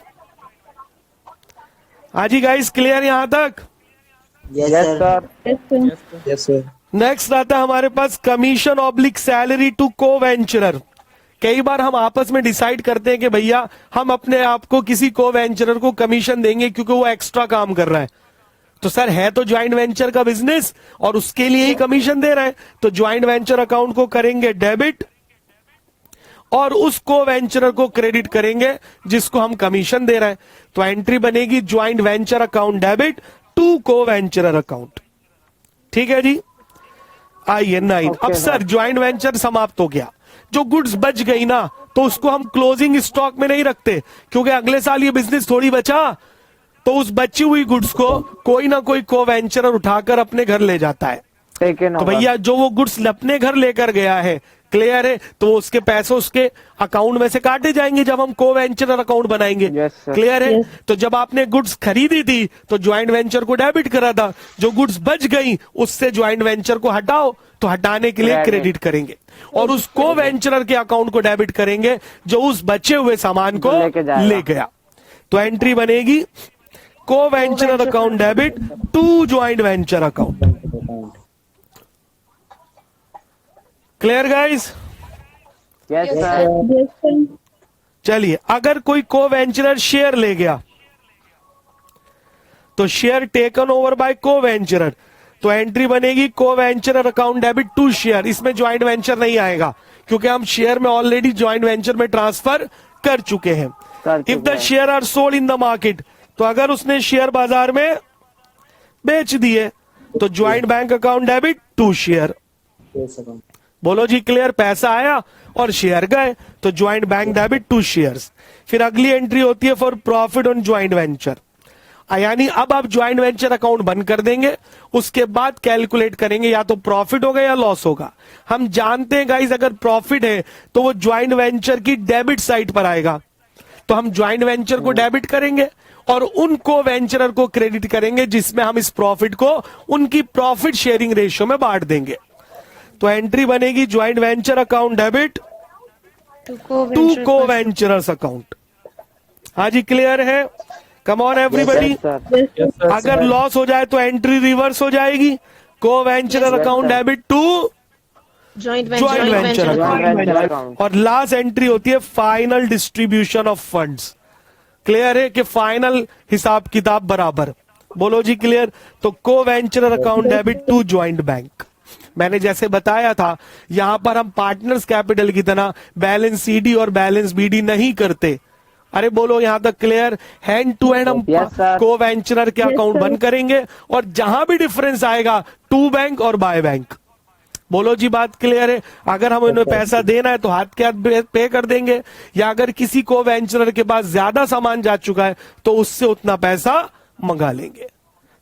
हाँ जी गाइस, क्लियर यहां तक। Yes, sir. Yes, sir. Yes, sir. Next आता है हमारे पास कमीशन ऑब्लिक सैलरी टू को वेंचरर। कई बार हम आपस में डिसाइड करते हैं कि भैया हम अपने आप को किसी को वेंचरर को कमीशन देंगे क्योंकि वो एक्स्ट्रा काम कर रहा है। तो सर है तो ज्वाइंट वेंचर का बिजनेस और उसके लिए ही कमीशन दे रहे हैं, तो ज्वाइंट वेंचर अकाउंट को करेंगे डेबिट और उस को वेंचरर को क्रेडिट करेंगे जिसको हम कमीशन दे रहे हैं। तो एंट्री बनेगी joint venture account debit to को वेंचरर अकाउंट। ठीक है जी, आइए 9। अब सर ज्वाइंट वेंचर समाप्त हो गया, जो गुड्स बच गई ना तो उसको हम क्लोजिंग स्टॉक में नहीं रखते, क्योंकि अगले साल ये बिजनेस थोड़ी बचा, तो उस बची हुई गुड्स को कोई ना कोई को वेंचरर उठाकर अपने घर ले जाता है। तो भैया जो वो गुड्स अपने घर लेकर गया है, क्लियर है, तो उसके पैसे उसके अकाउंट में से काटे जाएंगे जब हम को वेंचरर अकाउंट बनाएंगे। क्लियर है। तो जब आपने गुड्स खरीदी थी तो ज्वाइंट वेंचर को डेबिट करा था, जो गुड्स बच गई उससे ज्वाइंट वेंचर को हटाओ, तो हटाने के लिए क्रेडिट करेंगे और उस को वेंचरर के अकाउंट को डेबिट करेंगे जो उस बचे हुए सामान को ले गया। तो एंट्री बनेगी को वेंचरर account debit to joint venture account. Clear guys? Yes, Yes, sir. sir. Yes, sir. चलिए, अगर कोई को वेंचरर शेयर ले गया तो शेयर टेकन ओवर बाय को वेंचरर, तो एंट्री बनेगी को वेंचरर अकाउंट डेबिट टू शेयर। इसमें ज्वाइंट वेंचर नहीं आएगा क्योंकि हम शेयर में ऑलरेडी ज्वाइंट वेंचर में ट्रांसफर कर चुके हैं। If the share are sold in the market, तो अगर उसने शेयर बाजार में बेच दिए तो joint bank account debit to share. Yes, sir. बोलो जी, क्लियर? पैसा आया और शेयर गए, तो joint bank debit to shares. फिर अगली एंट्री होती है for profit on joint venture, यानी अब आप ज्वाइंट वेंचर अकाउंट बंद कर देंगे, उसके बाद कैलकुलेट करेंगे या तो प्रॉफिट होगा या लॉस होगा। हम जानते हैं गाइस, अगर प्रॉफिट है तो वो ज्वाइंट वेंचर की डेबिट साइड पर आएगा, तो हम ज्वाइंट वेंचर को डेबिट करेंगे और उनको वेंचरर को क्रेडिट करेंगे, जिसमें हम इस प्रॉफिट को उनकी प्रॉफिट शेयरिंग रेशियो में बांट देंगे। तो एंट्री बनेगी joint venture account debit To to co-venturers account. हाँ जी, क्लियर है? Come on everybody. Yes, sir. Yes, sir. अगर लॉस हो जाए तो एंट्री रिवर्स हो जाएगी, co-venture Yes, account sir. Debit to Joint Joint venture Joint venture account. और लास्ट एंट्री होती है final distribution of funds. Clear है कि फाइनल हिसाब किताब बराबर। बोलो जी क्लियर। तो को venture account debit to joint bank. मैंने जैसे बताया था, यहां पर हम पार्टनर्स कैपिटल की तरह बैलेंस सीडी और बैलेंस बीडी नहीं करते। अरे बोलो यहां तक क्लियर? हैंड टू हैंड हम Yes, sir. को वेंचरर के Yes, अकाउंट sir. बंद करेंगे और जहां भी डिफरेंस आएगा टू बैंक और बाय बैंक। बोलो जी बात क्लियर है? अगर हम उन्हें पैसा देना है तो हाथ के हाथ पे कर देंगे, या अगर किसी को वेंचरर के पास ज्यादा सामान जा चुका है तो उससे उतना पैसा मंगा लेंगे।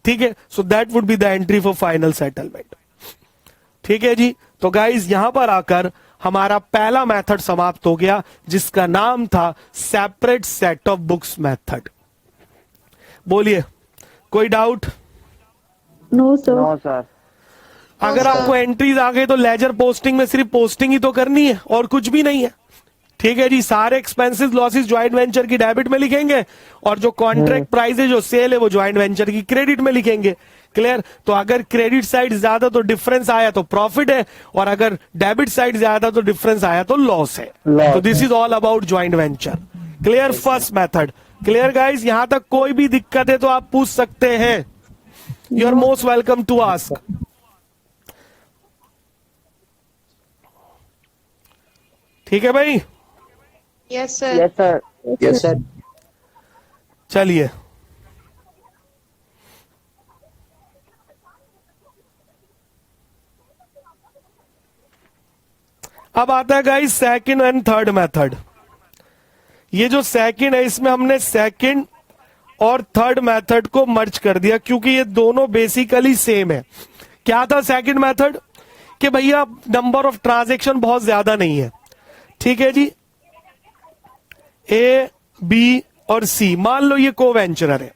ठीक है, so that would be the entry for final settlement. ठीक है जी। तो गाइज यहां पर आकर हमारा पहला मेथड समाप्त हो गया, जिसका नाम था separate set of books method. बोलिए, कोई doubt? No, sir. No, sir. अगर आपको एंट्रीज आ गई तो लेजर पोस्टिंग में सिर्फ पोस्टिंग ही तो करनी है और कुछ भी नहीं है। ठीक है जी। सारे एक्सपेंसेस लॉसेस ज्वाइंट वेंचर की डेबिट में लिखेंगे और जो कॉन्ट्रैक्ट प्राइस है, जो सेल है, वो ज्वाइंट वेंचर की क्रेडिट में लिखेंगे। क्लियर? तो अगर क्रेडिट साइड ज्यादा तो डिफरेंस आया तो प्रॉफिट है, और अगर डेबिट साइड ज्यादा तो डिफरेंस आया तो लॉस है। Loss तो this is all about joint venture. Clear? First method clear guys? यहां तक कोई भी दिक्कत है तो आप पूछ सकते हैं। You are most welcome to ask. ठीक है भाई, Yes, sir. Yes, sir. Yes, sir. चलिए। अब आता है guys second and third method. ये जो सेकंड है, इसमें हमने सेकंड और थर्ड मेथड को मर्ज कर दिया, क्योंकि ये दोनों बेसिकली सेम है। क्या था सेकंड मेथड? कि भैया नंबर ऑफ ट्रांजैक्शन बहुत ज्यादा नहीं है। ठीक है जी। ए, बी और सी, मान लो ये को वेंचरर है,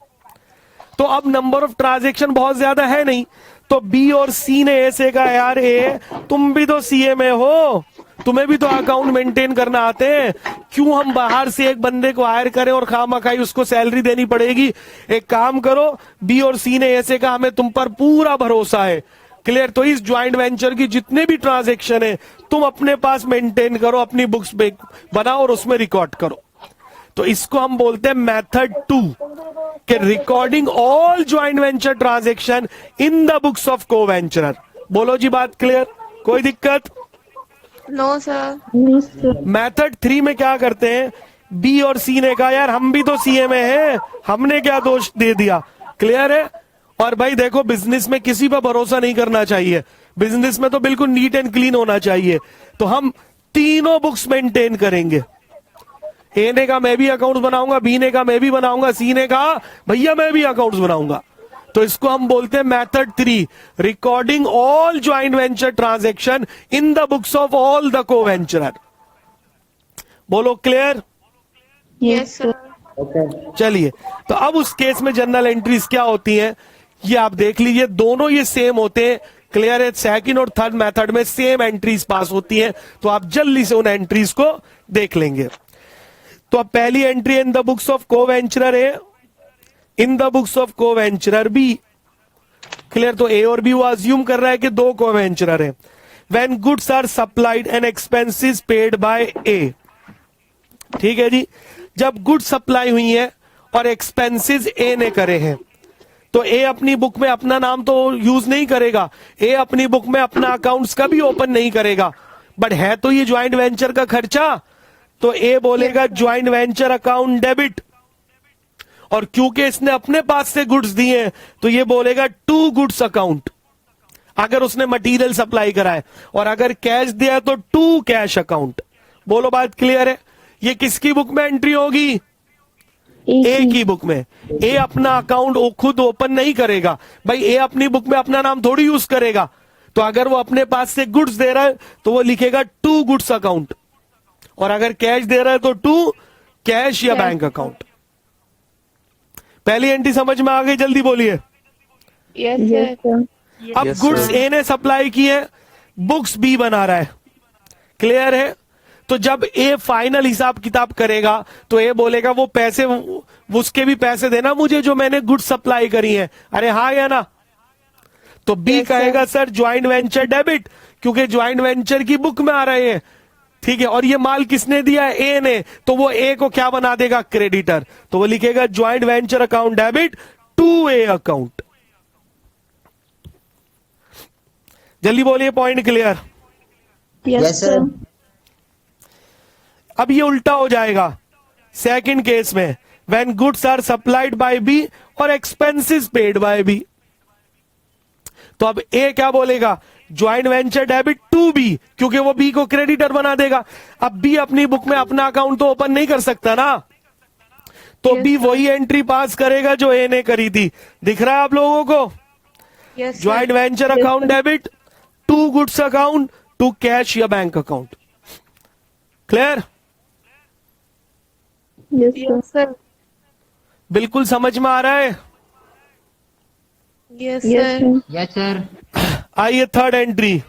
तो अब नंबर ऑफ ट्रांजैक्शन बहुत ज्यादा है नहीं, तो बी और सी ने ऐसे कहा, यार ए तुम भी तो सीए में हो, तुम्हें भी तो अकाउंट मेंटेन करना आते हैं, क्यों हम बाहर से एक बंदे को हायर करें और खामखाई उसको सैलरी देनी पड़ेगी। एक काम करो, बी और सी ने ऐसे कहा, हमें तुम पर पूरा भरोसा है। क्लियर? तो इस ज्वाइंट वेंचर की जितने भी ट्रांजैक्शन है तुम अपने पास मेंटेन करो, अपनी बुक्स बनाओ और उसमें रिकॉर्ड करो। तो इसको हम बोलते हैं मेथड 2 के recording all joint venture transaction in the books of को वेंचरर। बोलो जी बात क्लियर? कोई दिक्कत? No, sir. No, sir. Method 3 में क्या करते हैं, बी और सी ने कहा, यार हम भी तो सीए में हैं, हमने क्या दोष दे दिया। क्लियर है? और भाई देखो, बिजनेस में किसी पर भरोसा नहीं करना चाहिए, बिजनेस में तो बिल्कुल नीट एंड क्लीन होना चाहिए। तो हम तीनों बुक्स मेंटेन करेंगे। ए ने कहा मैं भी अकाउंट्स बनाऊंगा, बी ने कहा मैं भी बनाऊंगा, सी ने कहा भैया मैं भी अकाउंट्स बनाऊंगा। तो इसको हम बोलते हैं method 3, recording all joint venture transaction in the books of all the co वेंचरर। बोलो क्लियर? Yes, sir. Okay. चलिए, तो अब उस केस में जनरल एंट्रीज क्या होती हैं, ये आप देख लीजिए। दोनों ये सेम होते हैं। क्लियर है? सेकंड और थर्ड मेथड में सेम एंट्रीज पास होती हैं, तो आप जल्दी से उन एंट्रीज को देख लेंगे। तो अब पहली entry in the books of को वेंचरर है, इन द बुक्स ऑफ को वेंचरर बी। क्लियर? तो ए और बी वो अज्यूम कर रहा है कि दो को वेंचरर है। When goods are supplied and expenses paid by A. ठीक है जी। जब गुड सप्लाई हुई है और एक्सपेंसेस ए ने करे हैं, तो ए अपनी बुक में अपना नाम तो यूज नहीं करेगा, ए अपनी बुक में अपना अकाउंट्स का भी ओपन नहीं करेगा, बट है तो ये ज्वाइंट वेंचर का खर्चा, तो ए बोलेगा ज्वाइंट वेंचर अकाउंट डेबिट। और क्योंकि इसने अपने पास से गुड्स दिए हैं, तो ये बोलेगा टू गुड्स अकाउंट, अगर उसने मटेरियल सप्लाई कराए, और अगर कैश दिया तो टू कैश अकाउंट। बोलो बात क्लियर है? ये किसकी बुक में एंट्री होगी? ए की बुक में। ए अपना अकाउंट खुद ओपन नहीं करेगा भाई, ए अपनी बुक में अपना नाम थोड़ी यूज करेगा। तो अगर वो अपने पास से गुड्स दे रहा है तो वो लिखेगा टू गुड्स अकाउंट, और अगर कैश दे रहा है तो टू कैश या बैंक अकाउंट। पहली एंट्री समझ में आ गई? जल्दी बोलिए। Yes, sir. अब गुड्स ए ने सप्लाई की है, बुक्स बी बना रहा है। क्लियर है? तो जब ए फाइनल हिसाब किताब करेगा तो ए बोलेगा वो पैसे, उसके भी पैसे देना मुझे जो मैंने गुड्स सप्लाई करी है। अरे हाँ या ना? तो बी कहेगा सर ज्वाइंट वेंचर डेबिट, क्योंकि ज्वाइंट वेंचर की बुक में आ रहे हैं, ठीक है। और ये माल किसने दिया है? ए ने, तो वो ए को क्या बना देगा? क्रेडिटर। तो वो लिखेगा joint venture account debit to A account. जल्दी बोलिए, पॉइंट क्लियर? Yes sir. अब ये उल्टा हो जाएगा सेकंड केस में, when goods are supplied by B और एक्सपेंसेस पेड बाय बी। तो अब ए क्या बोलेगा? Joint venture debit to B, क्योंकि वो बी को क्रेडिटर बना देगा। अब बी अपनी बुक में अपना अकाउंट तो ओपन नहीं कर सकता ना, तो बी वही एंट्री पास करेगा जो ए ने करी थी। दिख रहा है आप लोगों को? Yes, joint venture account debit to goods account to cash या bank account. Clear? Yes, sir. बिल्कुल समझ में आ रहा है? Yes, sir. Yes sir. आइए third entry,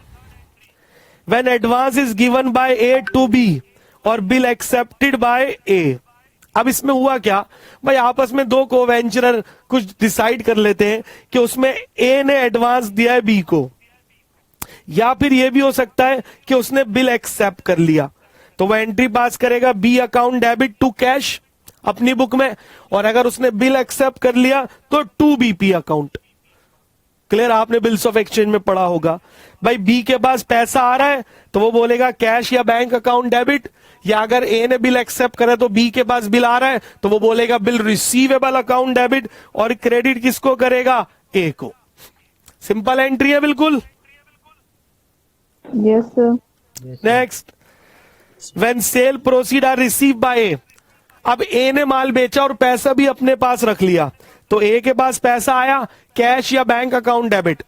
when advance is given by A to B और बिल एक्सेप्टेड बाय ए। अब इसमें हुआ क्या भाई, आपस में दो कोवेंचरर कुछ डिसाइड कर लेते हैं कि उसमें ए ने एडवांस दिया है बी को, या फिर यह भी हो सकता है कि उसने बिल एक्सेप्ट कर लिया। तो वह एंट्री पास करेगा B account debit to cash अपनी बुक में, और अगर उसने बिल एक्सेप्ट कर लिया तो टू बीपी अकाउंट। क्लियर? आपने बिल्स ऑफ एक्सचेंज में पढ़ा होगा भाई, बी के पास पैसा आ रहा है तो वो बोलेगा कैश या बैंक अकाउंट डेबिट, या अगर ए ने बिल एक्सेप्ट करा तो बी के पास बिल आ रहा है तो वो बोलेगा बिल रिसीवेबल अकाउंट डेबिट, और क्रेडिट किसको करेगा? ए को। सिंपल एंट्री है बिल्कुल। Yes sir. Next, when sale proceed are receive by A. अब ए ने माल बेचा और पैसा भी अपने पास रख लिया, तो ए के पास पैसा आया कैश या बैंक अकाउंट डेबिट।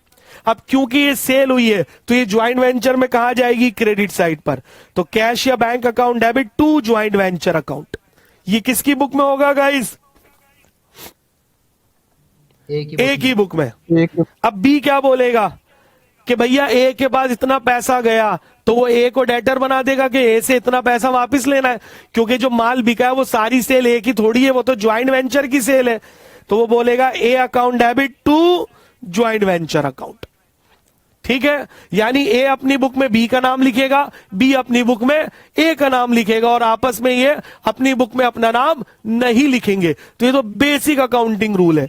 अब क्योंकि ये सेल हुई है तो ये ज्वाइंट वेंचर में कहा जाएगी? क्रेडिट साइड पर। तो कैश या bank account debit to joint venture account. ये किसकी बुक में होगा गाइस? ए की बुक में। अब बी क्या बोलेगा कि भैया ए के पास इतना पैसा गया, तो वो ए को डेटर बना देगा कि ए से इतना पैसा वापस लेना है, क्योंकि जो माल बिका है वो सारी सेल ए की थोड़ी है, वो तो ज्वाइंट वेंचर की सेल है। तो वो बोलेगा A account debit to joint venture account. ठीक है, यानी ए अपनी बुक में बी का नाम लिखेगा, बी अपनी बुक में ए का नाम लिखेगा, और आपस में ये अपनी बुक में अपना नाम नहीं लिखेंगे। तो ये तो बेसिक अकाउंटिंग रूल है।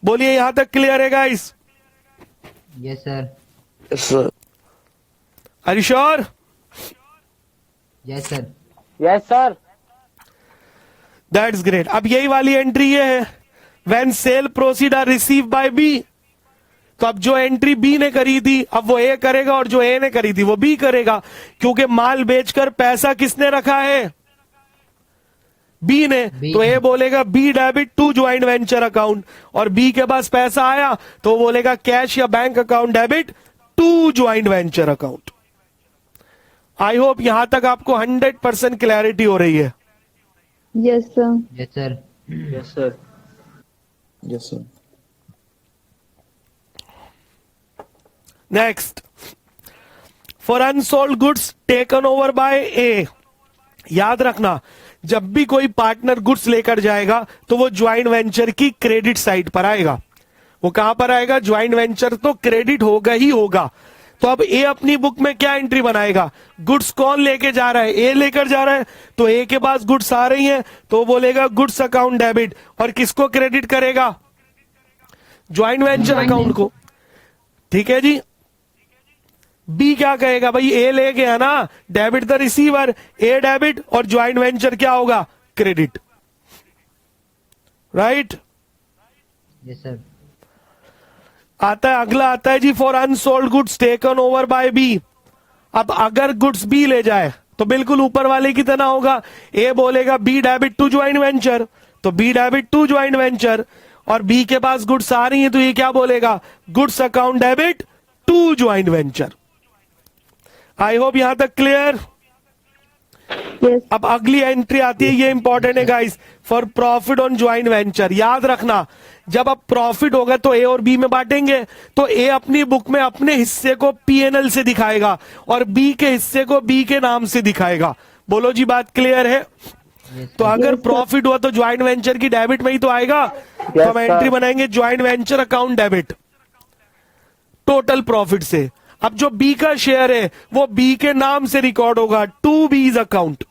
बोलिए, यहां तक क्लियर है guys? Yes sir. Yes, sir. Are you sure? Yes sir. Yes sir. That's great. अब यही वाली एंट्री ये है, when sale proceed are receive by B. तो अब जो एंट्री बी ने करी थी अब वो ए करेगा, और जो ए ने करी थी वो बी करेगा, क्योंकि माल बेचकर पैसा किसने रखा है? बी ने। तो ए बोलेगा B debit to joint venture account, और बी के पास पैसा आया तो वो बोलेगा कैश या bank account debit to joint venture account. I hope यहां तक आपको 100% क्लैरिटी हो रही है। Yes sir. Yes sir. Yes, sir. Yes, sir. Next, for unsold goods taken over by A. याद रखना, जब भी कोई पार्टनर गुड्स लेकर जाएगा तो वो ज्वाइंट वेंचर की क्रेडिट साइड पर आएगा। वो कहां पर आएगा? ज्वाइंट वेंचर तो क्रेडिट होगा ही होगा। तो अब ए अपनी बुक में क्या एंट्री बनाएगा? गुड्स कौन लेके जा रहा है? ए लेकर जा रहा है, तो ए के पास गुड्स आ रही हैं तो बोलेगा गुड्स अकाउंट डेबिट, और किसको क्रेडिट करेगा? ज्वाइंट वेंचर अकाउंट को। ठीक है जी। बी क्या कहेगा? भाई ए ले गया ना, debit the receiver, A debit और ज्वाइंट वेंचर क्या होगा? क्रेडिट। राइट? Yes sir. आता है अगला, आता है जी for unsold goods taken over by B. अब अगर गुड्स बी ले जाए तो बिल्कुल ऊपर वाले की तरह होगा। ए बोलेगा B debit to joint venture, तो B debit to joint venture, और बी के पास गुड्स आ रही है तो ये क्या बोलेगा? Goods account debit to joint venture. I hope यहां तक क्लियर? यस। अब अगली एंट्री आती है, ये इंपॉर्टेंट है guys, for profit on joint venture. याद रखना, जब अब प्रॉफिट होगा तो ए और बी में बांटेंगे, तो ए अपनी बुक में अपने हिस्से को पीएनएल से दिखाएगा और बी के हिस्से को बी के नाम से दिखाएगा। बोलो जी, बात क्लियर है? Yes, तो sir. अगर Yes, sir. प्रॉफिट हुआ तो ज्वाइंट वेंचर की डेबिट में ही तो आएगा। तो हम एंट्री बनाएंगे joint venture account debit total profit से। अब जो बी का शेयर है वो बी के नाम से रिकॉर्ड होगा, टू बीज अकाउंट,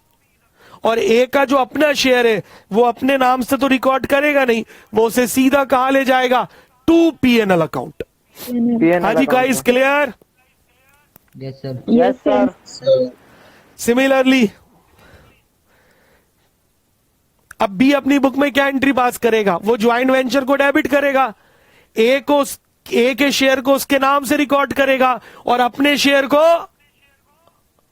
और ए का जो अपना शेयर है वो अपने नाम से तो रिकॉर्ड करेगा नहीं, वो उसे सीधा कहां ले जाएगा, टू पीएनएल अकाउंट। हाँ जी guys, clear? Yes, sir. Yes, sir. Similarly अब बी अपनी बुक में क्या एंट्री पास करेगा, वो ज्वाइंट वेंचर को डेबिट करेगा, ए के शेयर को उसके नाम से रिकॉर्ड करेगा और अपने शेयर को,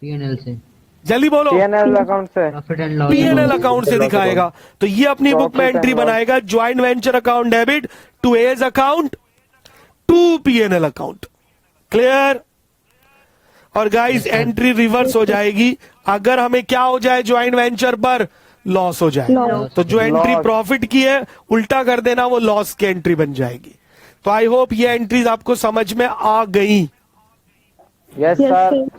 P&L से जल्दी बोलो, पीएनएल अकाउंट से profit and loss PNL account से दिखाएगा। तो ये अपनी बुक में एंट्री बनाएगा joint venture account debit to A's account to PNL account. Clear? और गाइस एंट्री रिवर्स हो जाएगी अगर हमें क्या हो जाए, ज्वाइंट वेंचर पर लॉस हो जाए। Loss. तो जो एंट्री प्रॉफिट की है उल्टा कर देना, वो लॉस की एंट्री बन जाएगी। तो आई होप ये एंट्रीज आपको समझ में आ गई। Yes Yes, sir sir.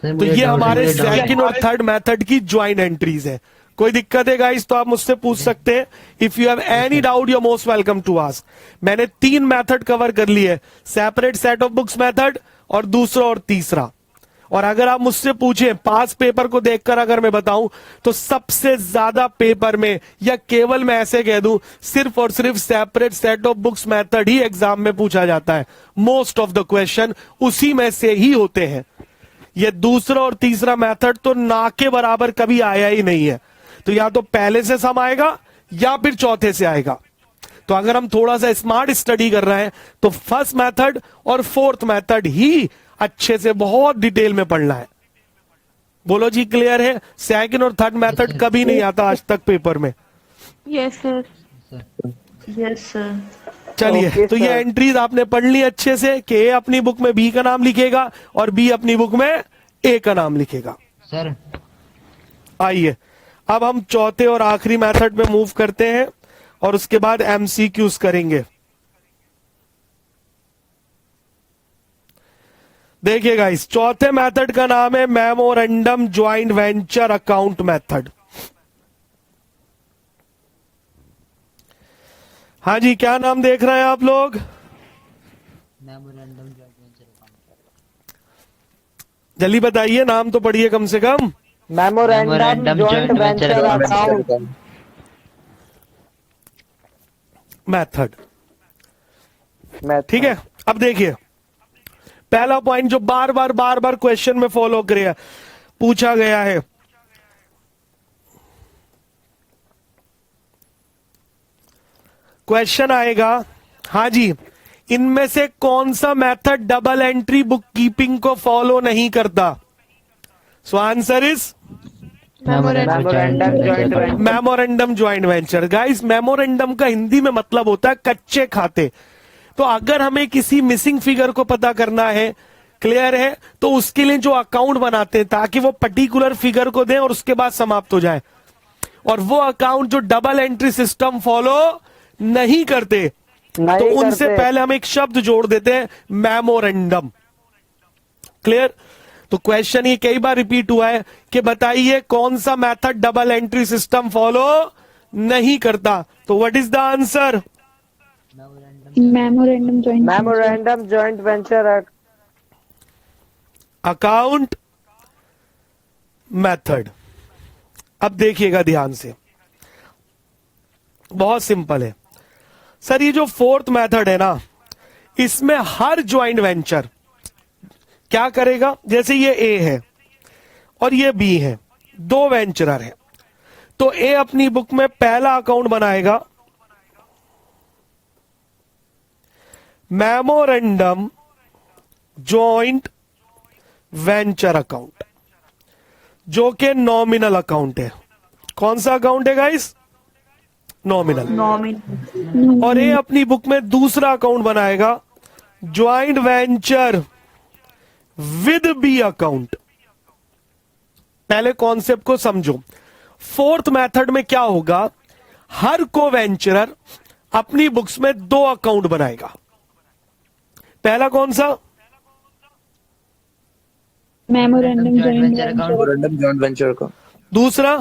Sir, तो मुझे ये doubt है, हमारे मुझे doubt है। सेकंड और थर्ड मेथड की ज्वाइंट एंट्रीज है। कोई दिक्कत है गाइस तो आप मुझसे पूछ सकते हैं। If you have any doubt you are most welcome to ask. मैंने 3 मेथड कवर कर लिए, separate set of books method और दूसरा और तीसरा। और अगर आप मुझसे पूछें पास पेपर को देखकर अगर मैं बताऊं तो सबसे ज्यादा पेपर में, या केवल मैं ऐसे कह दूं, सिर्फ और सिर्फ separate set of books method he exam में पूछा जाता है। मोस्ट ऑफ द क्वेश्चन उसी में से ही होते हैं। ये दूसरा और तीसरा मेथड तो ना के बराबर कभी आया ही नहीं है। तो या तो पहले से सम आएगा या फिर चौथे से आएगा। तो अगर हम थोड़ा सा स्मार्ट स्टडी कर रहे हैं तो फर्स्ट मेथड और फोर्थ मेथड ही अच्छे से बहुत डिटेल में पढ़ना है। बोलो जी, क्लियर है? सेकंड और थर्ड मेथड कभी नहीं आता आज तक पेपर में। Yes, sir. Yes, sir. चलिए, Okay, तो ये sir. एंट्रीज आपने पढ़ ली अच्छे से कि ए अपनी बुक में बी का नाम लिखेगा और बी अपनी बुक में ए का नाम लिखेगा। सर आइए अब हम चौथे और आखिरी मेथड पे मूव करते हैं और उसके बाद एमसीक्यूज करेंगे। देखिए गाइस, चौथे मेथड का नाम है memorandum joint venture account method. हाँ जी, क्या नाम देख रहे हैं आप लोग? Memorandum joint venture account. जल्दी बताइए, नाम तो पढ़िए कम से कम। Memorandum joint venture account method, ठीक है। अब देखिए, पहला पॉइंट जो बार बार क्वेश्चन में फॉलो करे पूछा गया है, क्वेश्चन आएगा, हाँ जी, इनमें से कौन सा method double entry book keeping को फॉलो नहीं करता? So answer is memorandum joint venture. Memorandum joint venture. Guys, memorandum का हिंदी में मतलब होता है कच्चे खाते। तो अगर हमें किसी मिसिंग फिगर को पता करना है, क्लियर है, तो उसके लिए जो अकाउंट बनाते हैं ताकि वो पर्टिकुलर फिगर को दें और उसके बाद समाप्त हो जाए, और वो अकाउंट जो डबल एंट्री सिस्टम फॉलो नहीं करते, तो उनसे पहले हम एक शब्द जोड़ देते हैं, मेमोरेंडम। क्लियर? तो क्वेश्चन ये कई बार रिपीट हुआ है कि बताइए कौन सा method double entry system follow नहीं करता। तो what is the answer? Memorandum joint venture account method. अब देखिएगा ध्यान से, बहुत सिंपल है सर। ये जो फोर्थ मेथड है ना, इसमें हर ज्वाइंट वेंचर क्या करेगा, जैसे ये ए है और ये बी है, दो वेंचरर है, तो ए अपनी बुक में पहला अकाउंट बनाएगा मेमोरेंडम जॉइंट वेंचर अकाउंट, जो कि नॉमिनल अकाउंट है। कौन सा अकाउंट है गाइस? नॉमिनल। Nominal. और ये अपनी बुक में दूसरा अकाउंट बनाएगा joint venture with B account. पहले कॉन्सेप्ट को समझो। फोर्थ मेथड में क्या होगा, हर को वेंचरर अपनी बुक्स में दो अकाउंट बनाएगा। पहला कौन सा? Memorandum joint venture venture. Account. Memorandum joint venture का दूसरा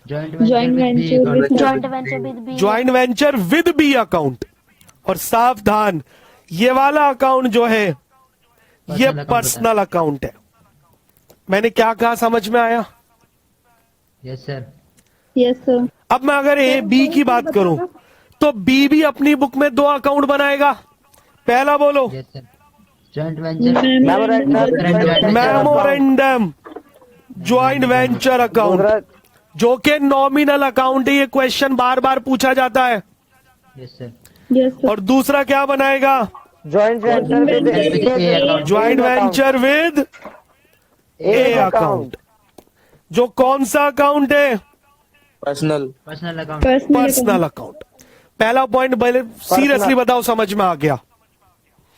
Joint Joint venture with B venture account. with joint venture with B. Joint venture with B account. और सावधान, ये वाला अकाउंट जो है ये Personal account पर्सनल अकाउंट है। मैंने क्या कहा, समझ में आया? Yes sir. Yes sir. अब मैं अगर ए बी की बात करूं तो बी भी अपनी बुक में 2 अकाउंट बनाएगा। पहला बोलो, Yes sir. Joint venture. Memorandum memorandum joint venture account, दूसरा जो कि नॉमिनल अकाउंट है। ये क्वेश्चन बार बार पूछा जाता है। Yes sir. Yes sir. और दूसरा क्या बनाएगा? joint venture with A account. Joint venture with A account, जो कौन सा अकाउंट है? Personal. Personal account. Personal account. पहला पॉइंट सीरियसली बताओ, समझ में आ गया?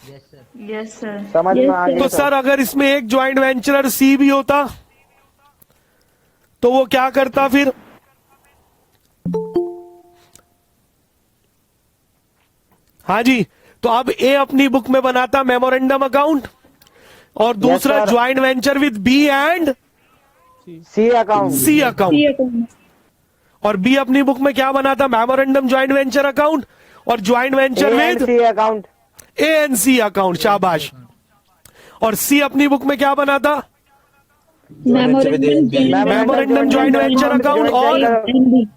Yes sir. Yes sir. समझ में आ तो गया सर अगर इसमें एक ज्वाइंट वेंचर सी भी होता तो वो क्या करता फिर? हाँ जी, तो अब ए अपनी बुक में बनाता मेमोरेंडम अकाउंट, और दूसरा sir. Joint venture with B and C account C account. C account. और बी अपनी बुक में क्या बनाता? मेमोरेंडम ज्वाइंट वेंचर अकाउंट, और joint venture with C account A and C account. शाबाश। और सी अपनी बुक में क्या बनाता? मेमोरेंडम ज्वाइंट वेंचर अकाउंट और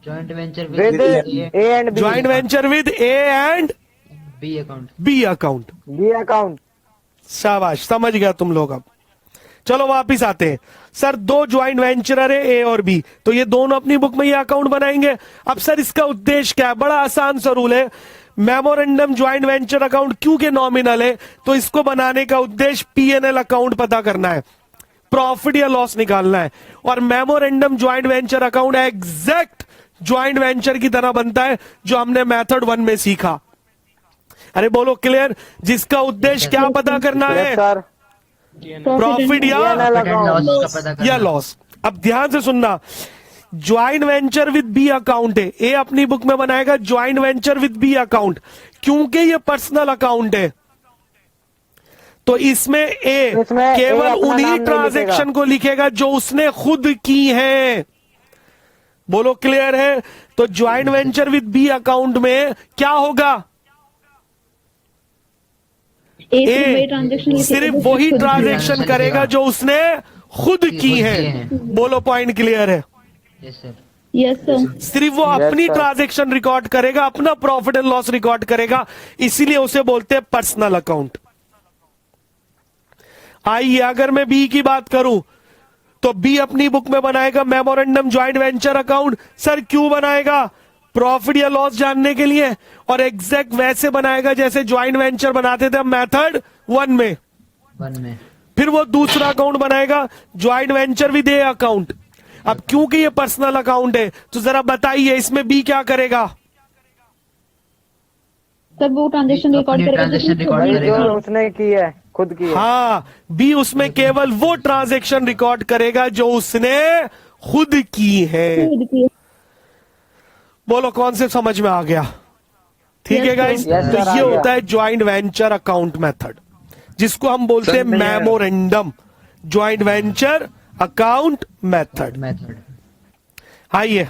Joint venture with with A and B joint venture with A and B account. B account. B account शाबाश, समझ गया तुम लोग। अब चलो वापिस आते हैं। सर 2 ज्वाइंट वेंचरर है ए और बी, तो ये दोनों अपनी बुक में ये अकाउंट बनाएंगे। अब सर इसका उद्देश्य क्या है? बड़ा आसान सा रूल है। मेमोरेंडम ज्वाइंट वेंचर अकाउंट क्योंकि नॉमिनल है, तो इसको बनाने का उद्देश्य पीएनएल अकाउंट पता करना है, प्रॉफिट या लॉस निकालना है। और memorandum joint venture account exact joint venture की तरह बनता है जो हमने मेथड 1 में सीखा। अरे बोलो क्लियर? जिसका उद्देश्य क्या पता करना है? सर प्रॉफिट या Profit and loss का पता करना. या लॉस। अब ध्यान से सुनना, joint venture with B account है। ए अपनी बुक में बनाएगा joint venture with B account, क्योंकि ये पर्सनल अकाउंट है। तो इसमें ए इसमें A केवल अपना उन्हीं नाम नहीं ट्रांजैक्शन लिखेगा। को लिखेगा जो उसने खुद की है। बोलो क्लियर है? तो joint venture with B account में क्या होगा? सिर्फ वही ट्रांजैक्शन करेगा जो उसने खुद की है। बोलो पॉइंट क्लियर है? Yes sir. Yes sir. सिर्फ वो Yes, अपनी sir. ट्रांजैक्शन रिकॉर्ड करेगा, अपना प्रॉफिट एंड लॉस रिकॉर्ड करेगा, इसीलिए उसे बोलते हैं पर्सनल अकाउंट। आइए अगर मैं बी की बात करूं तो बी अपनी बुक में बनाएगा memorandum joint venture account. Sir क्यों बनाएगा? प्रॉफिट या लॉस जानने के लिए, और एग्जैक्ट वैसे बनाएगा जैसे ज्वाइंट वेंचर बनाते थे हम मेथड 1 में। 1 में. फिर वो दूसरा अकाउंट बनाएगा joint venture with A account. अब क्योंकि ये पर्सनल अकाउंट है तो जरा बताइए इसमें बी क्या करेगा? तब वो ट्रांजेक्शन रिकॉर्ड अपनी करेगा transaction record भाई करेगा. जो उसने की है खुद की है हाँ, बी उसमें केवल वो ट्रांजैक्शन रिकॉर्ड करेगा जो उसने खुद की है। बोलो कौन से समझ में आ गया? ठीक है गाइस, Yes, तो sir, आ ये गया। होता है ज्वाइंट वेंचर अकाउंट मेथड, जिसको हम बोलते हैं memorandum joint venture account method. Method. आइए,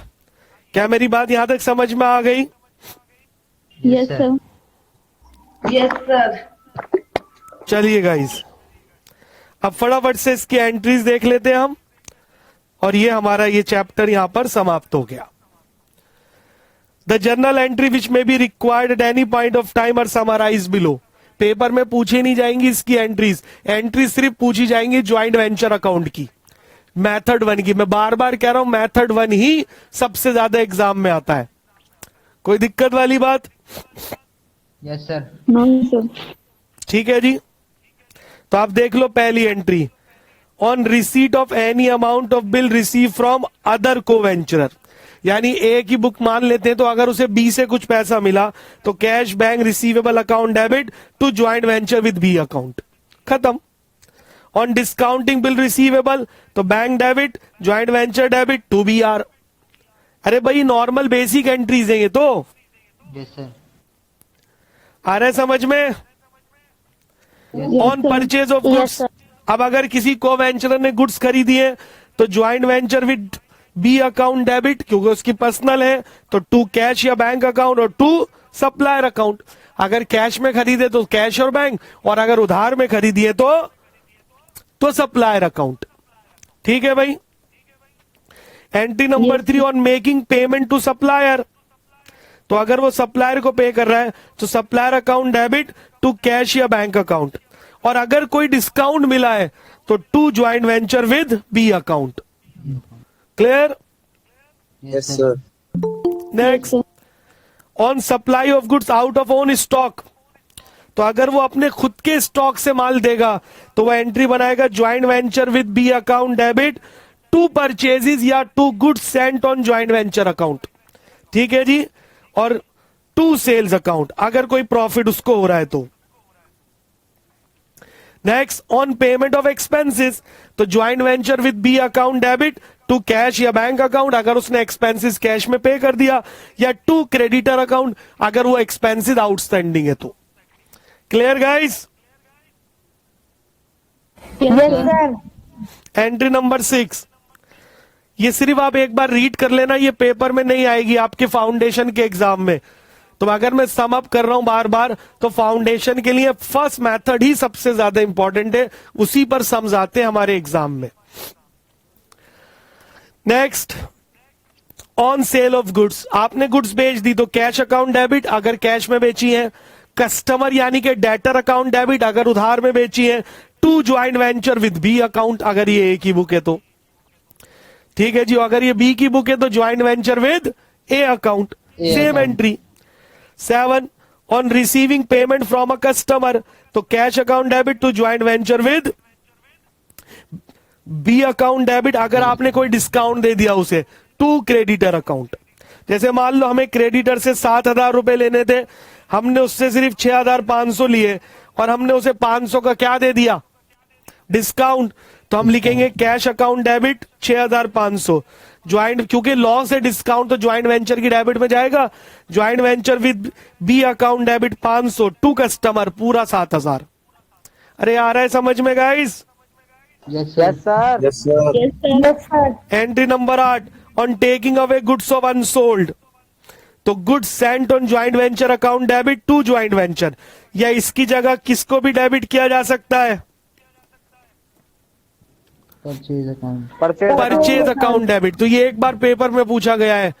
क्या मेरी बात यहां तक समझ में आ गई? Yes sir. Sir. Yes sir. चलिए गाइस, अब फटाफट से इसकी एंट्रीज देख लेते हैं हम, और ये हमारा ये चैप्टर यहां पर समाप्त हो गया। द जर्नल एंट्री विच में be required at any point of time और समराइज बिलो। पेपर में पूछी नहीं जाएंगी इसकी एंट्रीज, एंट्रीज सिर्फ पूछी जाएंगी ज्वाइंट वेंचर अकाउंट की, मेथड 1 की। मैं बार बार कह रहा हूं मेथड 1 ही सबसे ज्यादा एग्जाम में आता है। कोई दिक्कत वाली बात? Yes sir. No sir. ठीक है जी, तो आप देख लो पहली entry, on receipt of any amount of bill receive from other co-venturer. यानी ए की बुक मान लेते हैं, तो अगर उसे बी से कुछ पैसा मिला तो cash bank receivable account debit to joint venture with B account, खत्म। ऑन डिस्काउंटिंग बिल रिसीवेबल तो bank debit joint venture debit to B R. अरे भाई नॉर्मल बेसिक एंट्रीज है ये तो, Yes sir. आ रहे समझ में? ऑन परचेज ऑफ गुड्स, अब अगर किसी को वेंचर ने गुड्स खरीदी है तो joint venture with B account debit क्योंकि उसकी पर्सनल है, तो टू कैश या बैंक अकाउंट, और टू सप्लायर अकाउंट। अगर कैश में खरीदे तो कैश और बैंक, और अगर उधार में खरीदिए तो सप्लायर अकाउंट। ठीक है भाई। Entry number 3 on making payment to supplier, तो अगर वो सप्लायर को पे कर रहा है तो supplier account debit to cash या बैंक अकाउंट, और अगर कोई डिस्काउंट मिला है तो to joint venture with B account. Clear? Yes, sir. Next, on supply of goods out of own stock, तो अगर वो अपने खुद के स्टॉक से माल देगा तो वह एंट्री बनाएगा joint venture with B account debit to purchases या to goods sent on joint venture account. ठीक है जी। और टू सेल्स अकाउंट अगर कोई प्रॉफिट उसको हो रहा है तो। Next, on payment of expenses, तो joint venture with B account debit to cash या बैंक अकाउंट अगर उसने एक्सपेंसेस कैश में पे कर दिया, या टू क्रेडिटर अकाउंट अगर वो एक्सपेंसेस आउटस्टैंडिंग है तो। Clear guys? Yes, sir. Entry number 6, ये सिर्फ आप एक बार रीड कर लेना, ये पेपर में नहीं आएगी आपके फाउंडेशन के एग्जाम में। तो अगर मैं सम अप कर रहा हूं बार बार, तो फाउंडेशन के लिए फर्स्ट मेथड ही सबसे ज्यादा इंपॉर्टेंट है, उसी पर सम्स आते हैं हमारे एग्जाम में। Next, on sale of goods, आपने गुड्स बेच दी तो कैश अकाउंट डेबिट अगर कैश में बेची है, कस्टमर यानी कि डेटर अकाउंट डेबिट अगर उधार में बेची है, to joint venture with B account अगर ये ए की बुक है तो। ठीक है जी। अगर ये बी की बुक है तो joint venture with A account, same entry. 7, on receiving payment from a customer, तो cash account debit to joint venture with B account debit अगर आपने कोई डिस्काउंट दे दिया उसे, टू क्रेडिटर अकाउंट। जैसे मान लो हमें क्रेडिटर से 7,000 रुपए लेने थे, हमने उससे सिर्फ 6,500 लिए और हमने उसे 500 का क्या दे दिया, डिस्काउंट, तो हम लिखेंगे कैश अकाउंट डेबिट 6,500 ज्वाइंट, क्योंकि लॉस है डिस्काउंट तो ज्वाइंट वेंचर की डेबिट में जाएगा, joint venture with B account debit 500 to customer पूरा 7,000। अरे आ रहा है समझ में guys? Yes, Yes, sir. sir. Yes, sir. Yes, sir. Yes, sir. Entry number 8, on taking away goods of unsold, तो goods sent on joint venture account debit to joint venture, या इसकी जगह किसको भी डेबिट किया जा सकता है, Purchase account. Purchase account debit. तो ये एक बार पेपर में पूछा गया है।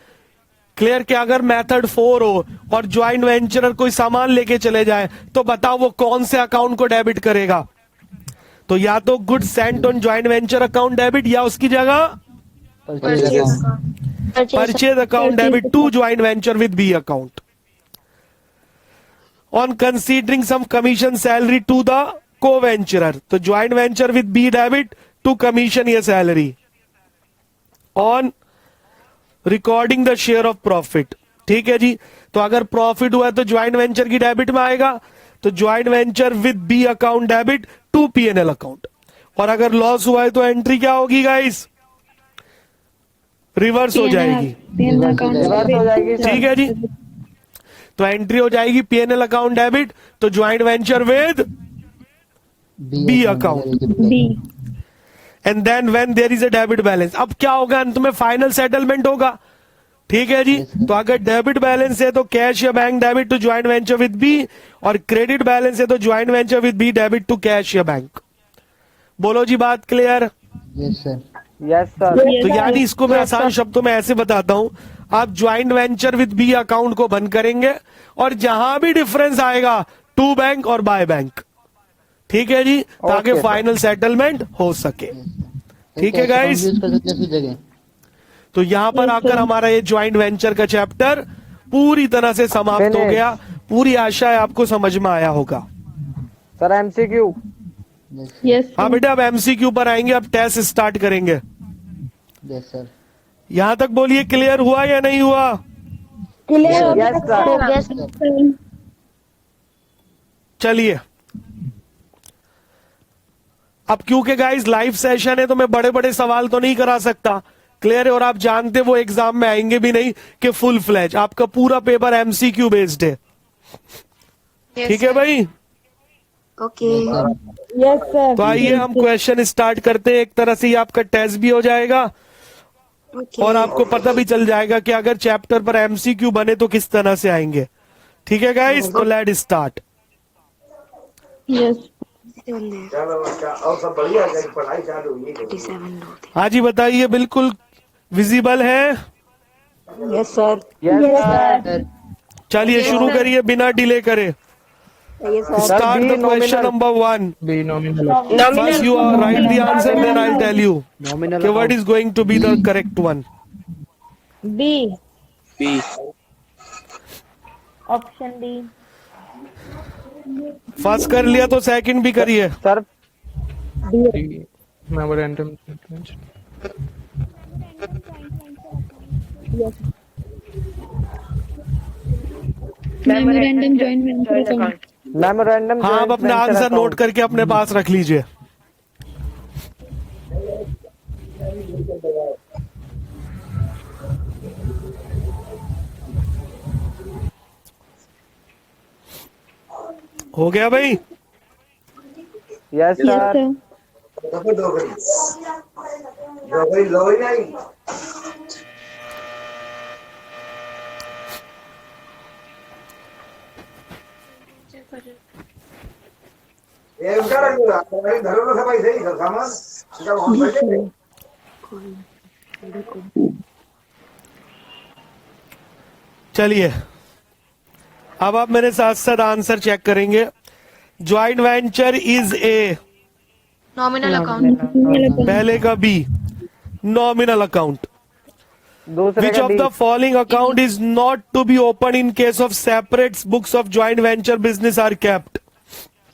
क्लियर? कि अगर मेथड 4 हो और ज्वाइंट वेंचरर कोई सामान लेके चले जाए तो बताओ वो कौन से अकाउंट को डेबिट करेगा, तो या तो good sent on joint venture account debit या उसकी जगह Purchase account. Purchase account debit to joint venture with B account. On considering some commission salary to the co venturer, तो joint venture with B debit to commission या salary. On recording the share of profit, ठीक है जी। तो अगर profit हुआ है तो ज्वाइंट वेंचर की डेबिट में आएगा, तो joint venture with B account debit to PNL account. और अगर लॉस हुआ है तो एंट्री क्या होगी गाइस, रिवर्स हो जाएगी। रिवर्स हो जाएगी सर। ठीक है जी। तो एंट्री हो जाएगी पीएनएल अकाउंट डेबिट, तो joint venture with B account, B. And then when there is a debit balance, अब क्या होगा अंत में फाइनल सेटलमेंट होगा। ठीक है जी। तो अगर डेबिट बैलेंस है तो कैश या bank debit to joint venture with B, और क्रेडिट बैलेंस है तो joint venture with B debit to cash या बैंक। बोलो जी, बात clear? Yes, sir. Yes sir. तो यानी इसको मैं आसान शब्दों में ऐसे बताता हूं, आप joint venture with B account को बंद करेंगे और जहां भी डिफरेंस आएगा टू बैंक और बाय बैंक। ठीक है जी, ताकि Okay, फाइनल सेटलमेंट हो सके। ठीक है गाइस। यूज कर सकते हैं उसी जगह। तो यहां पर आकर हमारा ये ज्वाइंट वेंचर का चैप्टर पूरी तरह से समाप्त हो Finish. गया। पूरी आशा है आपको समझ में आया होगा। Sir MCQ. Yes, Yes, हाँ sir. बेटा, अब एमसीक्यू पर आएंगे, अब टेस्ट स्टार्ट करेंगे। yes, sir. यहां तक बोलिए, क्लियर हुआ या नहीं हुआ? Yes sir. Yes, sir. चलिए, अब क्योंकि गाइस लाइव सेशन है तो मैं बड़े बड़े सवाल तो नहीं करा सकता। क्लियर है? और आप जानते वो एग्जाम में आएंगे भी नहीं कि फुल फ्लैज आपका पूरा पेपर एमसीक्यू बेस्ड है। ठीक है भाई? Yes, sir. तो आइए हम क्वेश्चन स्टार्ट करते हैं। एक तरह से ये आपका टेस्ट भी हो जाएगा और आपको पता भी चल जाएगा कि अगर चैप्टर पर एमसीक्यू बने तो किस तरह से आएंगे। ठीक है गाइस, तो लेट स्टार्ट। यस हाँ जी बताइए, बिल्कुल विजिबल है? Yes sir. चलिए शुरू करिए बिना डिले करे। Start the question number 1। First you write the answer, then I'll tell you what is going to be the correct one. B B. Option D. First कर लिया तो सेकंड भी करिए। Sir memorandum memorandum joint venture account. Memorandum हाँ, आप अपना answer note करके अपने पास रख लीजिए। हो गया भाई? Yes sir. चलिए अब आप मेरे साथ साथ आंसर चेक करेंगे। Joint venture is a, nominal account. पहले का बी, नॉमिनल अकाउंट। दूसरे Which का of D. the following account is not to be opened in case of separate books of joint venture business are kept?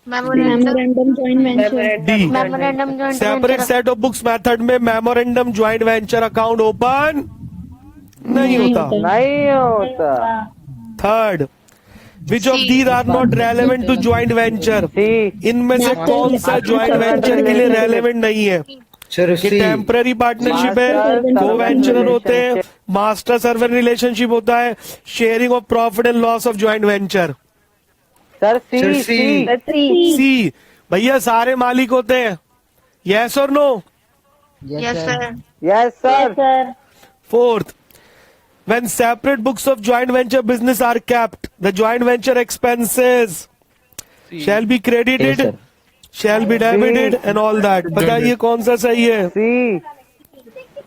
Memorandum joint venture. D. Memorandum joint separate set of books method में memorandum joint venture account open नहीं होता। नहीं होता। Third, which of these are not relevant to joint venture? C. इनमें से कौन सा joint venture के लिए रेलेवेंट नहीं है? कि टेम्पररी पार्टनरशिप है, को वेंचरर होते हैं, मास्टर सर्वर रिलेशनशिप होता है, sharing of profit and loss of joint venture. Sir C. C. C, भैया सारे मालिक होते हैं। यस और no? Yes sir. Yes sir. Sir. Fourth, when separate books of joint venture business are kept, the joint venture expenses shall be credited, shall be debited and all that. बताइए कौन सा सही है? C.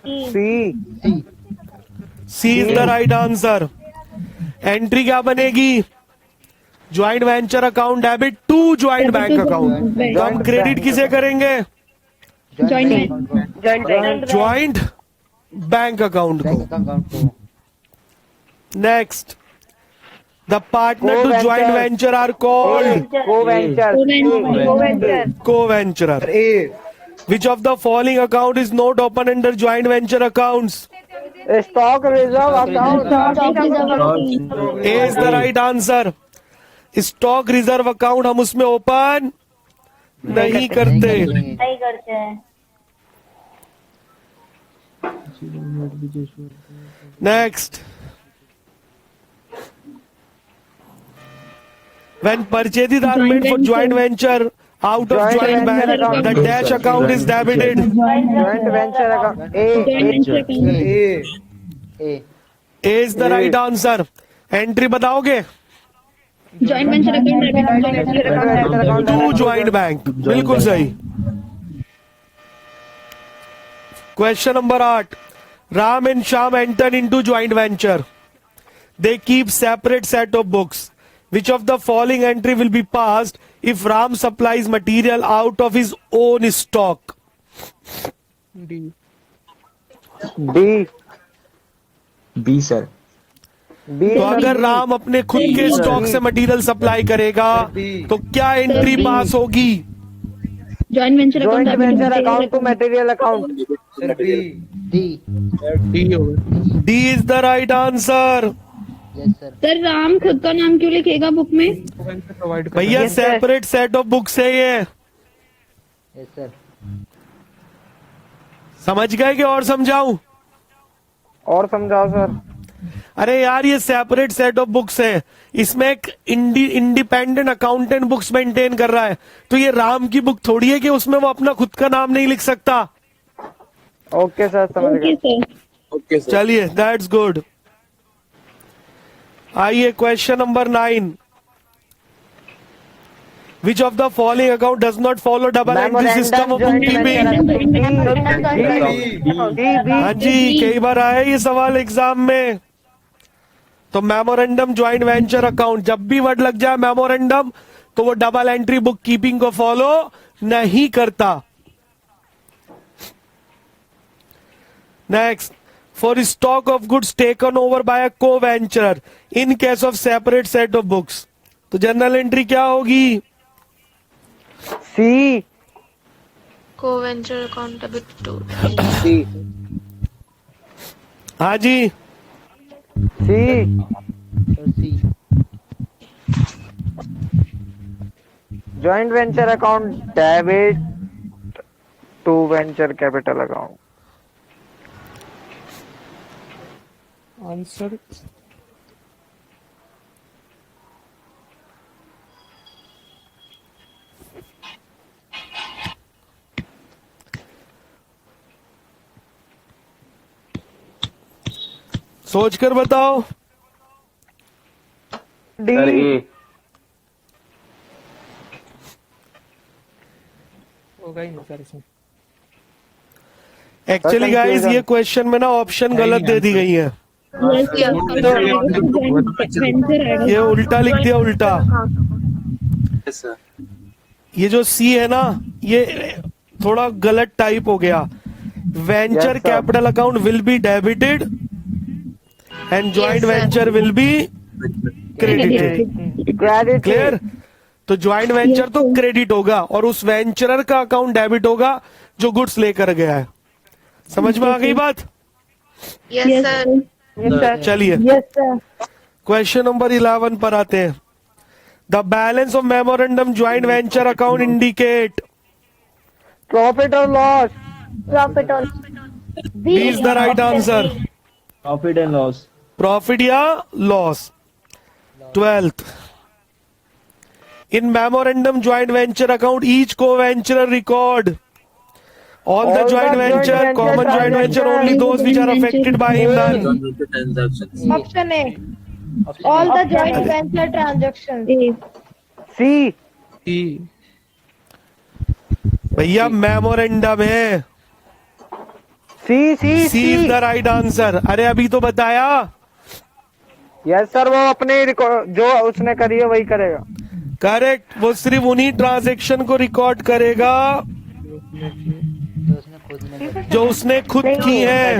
C. C is the right answer. Entry क्या बनेगी? Joint venture account debit to joint bank account. तो हम credit किसे करेंगे? ज्वाइंट बैंक अकाउंट को। Next, the partner to joint venture are called co-venture. co-venturer. Which of the following account is not open under joint venture accounts? Stock reserve account. A is the right answer. Stock reserve account हम उसमें open नहीं करते। नहीं करते हैं। Next, when purchases are made for joint venture out of joint bank, the dash account is debited. Joint venture account. A. A. A is the right answer. Entry बताओगे? Joint venture account. To joint bank, बिल्कुल सही। Question number 8, Ram and Shyam enter into joint venture. They keep separate set of books. Which of the following entry will be passed if Ram supplies material out of his own stock? D. D. B sir. B. तो अगर राम अपने खुद के stock से material supply करेगा तो क्या entry pass होगी? Joint venture joint venture account account. To material account. D. D होगा। D is the right answer. Yes sir. Sir Ram खुद का नाम क्यों लिखेगा बुक में? प्रोवाइड भैया सेपरेट सेट ऑफ बुक्स है ये, यस सर। समझ गए कि और समझाऊं? और समझाओ सर। अरे यार ये सेपरेट सेट ऑफ बुक्स है, इसमें एक इंडिपेंडेंट अकाउंटेंट बुक्स मेंटेन कर रहा है, तो ये राम की बुक थोड़ी है कि उसमें वो अपना खुद का नाम नहीं लिख सकता. ओके सर समझ ओके गए। सर। Okay sir. चलिए, दैट्स गुड। आइए question number 9। Which of the following account does not follow double entry system of bookkeeping? हाँ जी, कई बार आया ये सवाल एग्जाम में। तो मेमोरेंडम ज्वाइंट वेंचर अकाउंट, जब भी वर्ड लग जाए मेमोरेंडम तो वो डबल एंट्री बुक कीपिंग को फॉलो नहीं करता। Next, for stock of goods taken over by a co venture in case of separate set of books, तो जनरल एंट्री क्या होगी? सी। Co-venture accountability. सी। हाँ जी, C. Sir C. Joint venture account debit to venture capital account. Answer सोच कर बताओ। D. Sir A. होगा ही नहीं सर इसमें। Actually sir, guys confusion। ये क्वेश्चन में ना ऑप्शन गलत दे दी गई है, ये उल्टा लिख दिया, उल्टा। Yes sir. ये जो सी है ना, ये थोड़ा गलत टाइप हो गया। Venture Yes, sir. Capital account will be debited and joint sir. Venture will be credited. Credit. Clear? तो ज्वाइंट वेंचर तो क्रेडिट होगा और उस वेंचरर का अकाउंट डेबिट होगा जो गुड्स लेकर गया है। समझ में आ गई बात? Yes, sir. चलिए क्वेश्चन नंबर 11 पर आते हैं। The balance of memorandum joint venture account indicate, profit और लॉस। प्रॉफिट और B is the right answer. Profit and loss. Profit या loss. 12th, in memorandum joint venture account each co-venturer record all the joint venture, common joint venture, only those which are affected by him none. Option A all the joint venture transaction. C. ई भैया memorandum है, C. C. C is the right answer. अरे अभी तो बताया। Yes sir, वो अपने जो उसने करी है वही करेगा। करेक्ट, वो सिर्फ उन्हीं ट्रांजेक्शन को रिकॉर्ड करेगा तो उसने खुद ने करी। जो उसने खुद की है।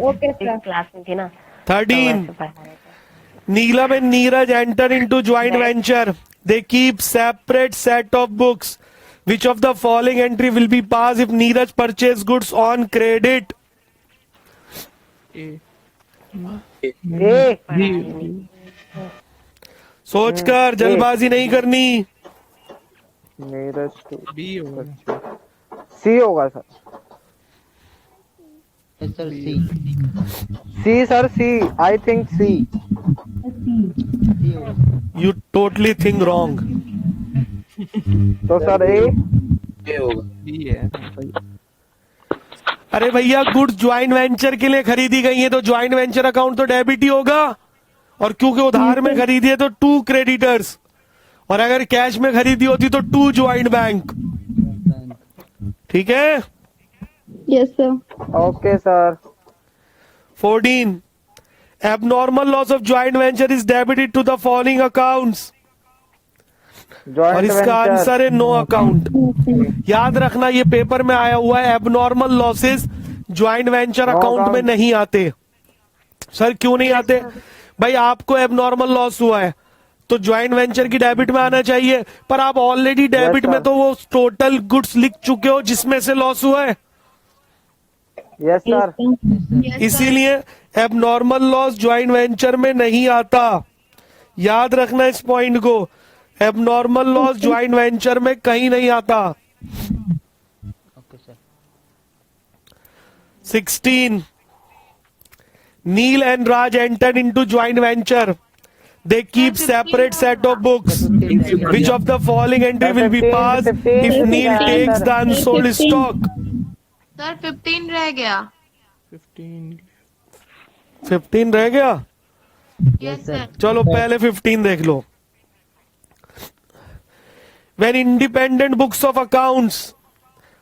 Okay sir. क्लास में थी ना 13, Neelam and Neeraj enter into joint venture. They keep separate set of books. Which of the following entry will be passed if Neeraj purchase goods on credit? ए ए। सोचकर, जल्दबाजी नहीं करनी। नीरज टू। बी होगा। C होगा sir. Yes sir C. C sir, C. I think C. C होगा। You totally think wrong. तो sir A. A होगा। B है। अरे भैया, गुड्स ज्वाइंट वेंचर के लिए खरीदी गई है तो ज्वाइंट वेंचर अकाउंट तो डेबिट ही होगा, और क्योंकि उधार में खरीदी है तो 2 क्रेडिटर्स, और अगर कैश में खरीदी होती तो 2 ज्वाइंट बैंक। ठीक है? Yes sir. Okay sir. 14, abnormal loss of joint venture is debited to the following accounts. और जॉइंट इसका आंसर है नो अकाउंट। याद रखना, ये पेपर में आया हुआ है, abnormal losses joint venture account में नहीं आते। सर क्यों नहीं आते? भाई आपको एबनॉर्मल लॉस हुआ है तो ज्वाइंट वेंचर की डेबिट में आना चाहिए, पर आप ऑलरेडी डेबिट में तो वो टोटल गुड्स लिख चुके हो जिसमें से लॉस हुआ है, यस सर। इसीलिए एबनॉर्मल लॉस ज्वाइंट वेंचर में नहीं आता। याद रखना इस पॉइंट को, एबनॉर्मल लॉस ज्वाइंट वेंचर में कहीं नहीं आता। Okay sir. 16, Neil and Raj entered into joint venture. They keep separate set of books. Which of the following entry will be passed if Neil takes the unsold stock? Sir 15 रह गया। 15. 15 रह गया. Yes, sir. चलो पहले 15 देख लो. When independent books of accounts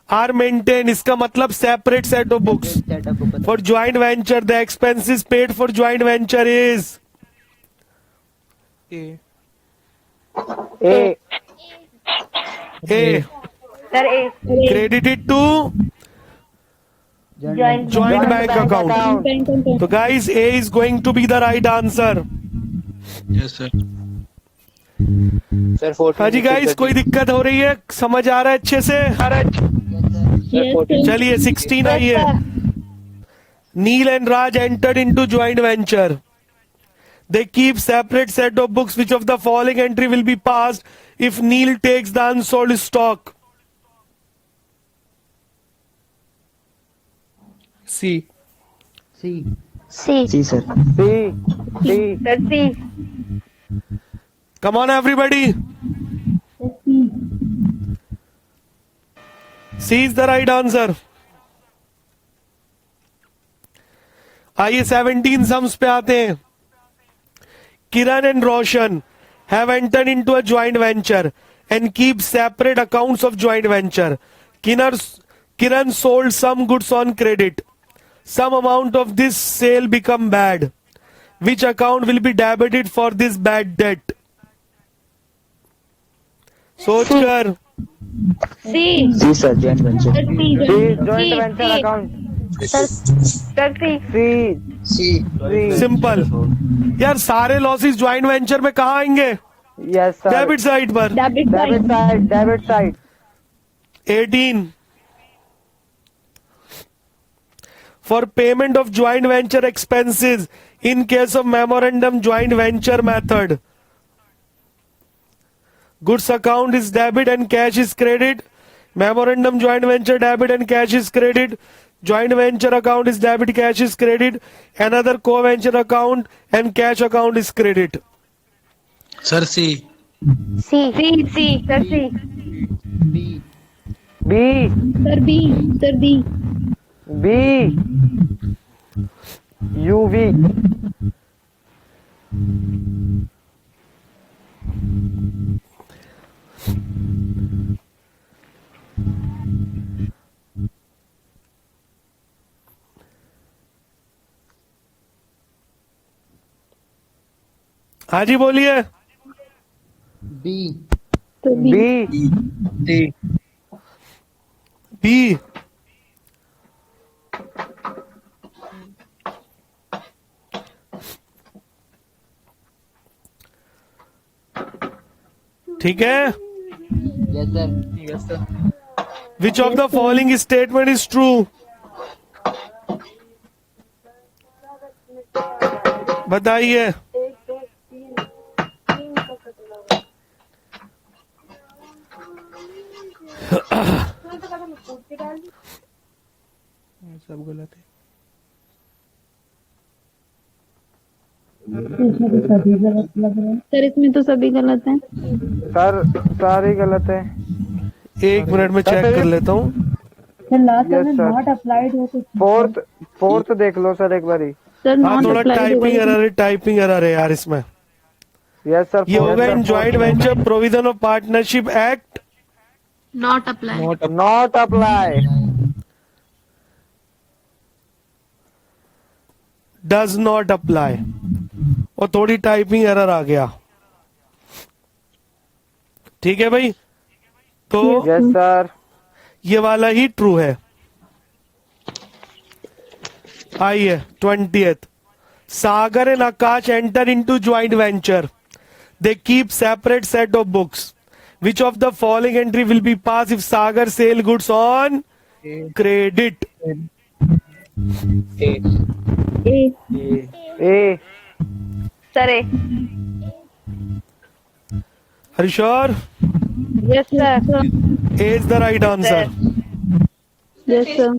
are maintained, इसका मतलब separate set of books. Set आपको पता For joint venture, the expenses paid for joint venture is A. A A. Sir, A. Credited to joint bank account. Bank account. So guys, A is going to be the right answer. Yes, sir. Sir, 14. हाँ जी guys, कोई दिक्कत हो रही है? समझ आ रहा है अच्छे से? Yes, sir. चलिए 16 आई है. Neil and Raj entered into joint venture. They keep separate set of books. Which of the following entry will be passed if Neil takes the unsold stock? C. C. C. C, sir. C C Sir, C. Come on everybody. C is the right answer. आइए 17 sums पे आते हैं. Kiran and Roshan have entered into a joint venture and keep separate accounts of joint venture. Kiran sold some goods on credit. Some amount of this sale become bad. Which account will be debited for this bad debt? सोच कर. C. C, sir. Joint venture. Sir, C. C joint C. Venture C. Account Sir, C. C C. C simple. यार सारे losses joint venture में कहाँ आएंगे? Yes sir debit side पर. Debit debit side. Side debit side 18. For payment of joint venture expenses in case of memorandum joint venture method, goods account is debit and cash is credit. Memorandum joint venture debit and cash is credit. Joint venture account is debit, cash is credit. Another co-venture account and cash account is credit. Sir, C. C. C. C. Sir, C. B. B Sir, B. Sir, B. B यू वी हाँ जी बोलिए. B. Sir, B. B D. B. ठीक है. Yes sir. Yes, sir. Which of the following statement is true? बताइए. सब गलत है. सर इसमें तो सभी गलत हैं. सर सारी गलत है. एक मिनट में चेक कर लेता हूँ. सर लास्ट Yes, में sir. नॉट अप्लाइड हो तो फोर्थ देख लो सर एक बारी. सर हाँ नॉट थोड़ा अप्लाइड टाइपिंग एरर है यार इसमें. यस सर ये होगा in joint venture provision of partnership act. Not apply. Not apply. Does not apply. और थोड़ी टाइपिंग एरर आ गया. ठीक है भाई. तो यस सर. ये वाला ही ट्रू है. आइए 20th. Sagar and Akash enter into joint venture. They keep separate set of books. Which of the following entry will be passed if Sagar sell goods on credit? A. A. A Sir, A. Are you sure? Yes, sir. A is the right answer. Yes sir.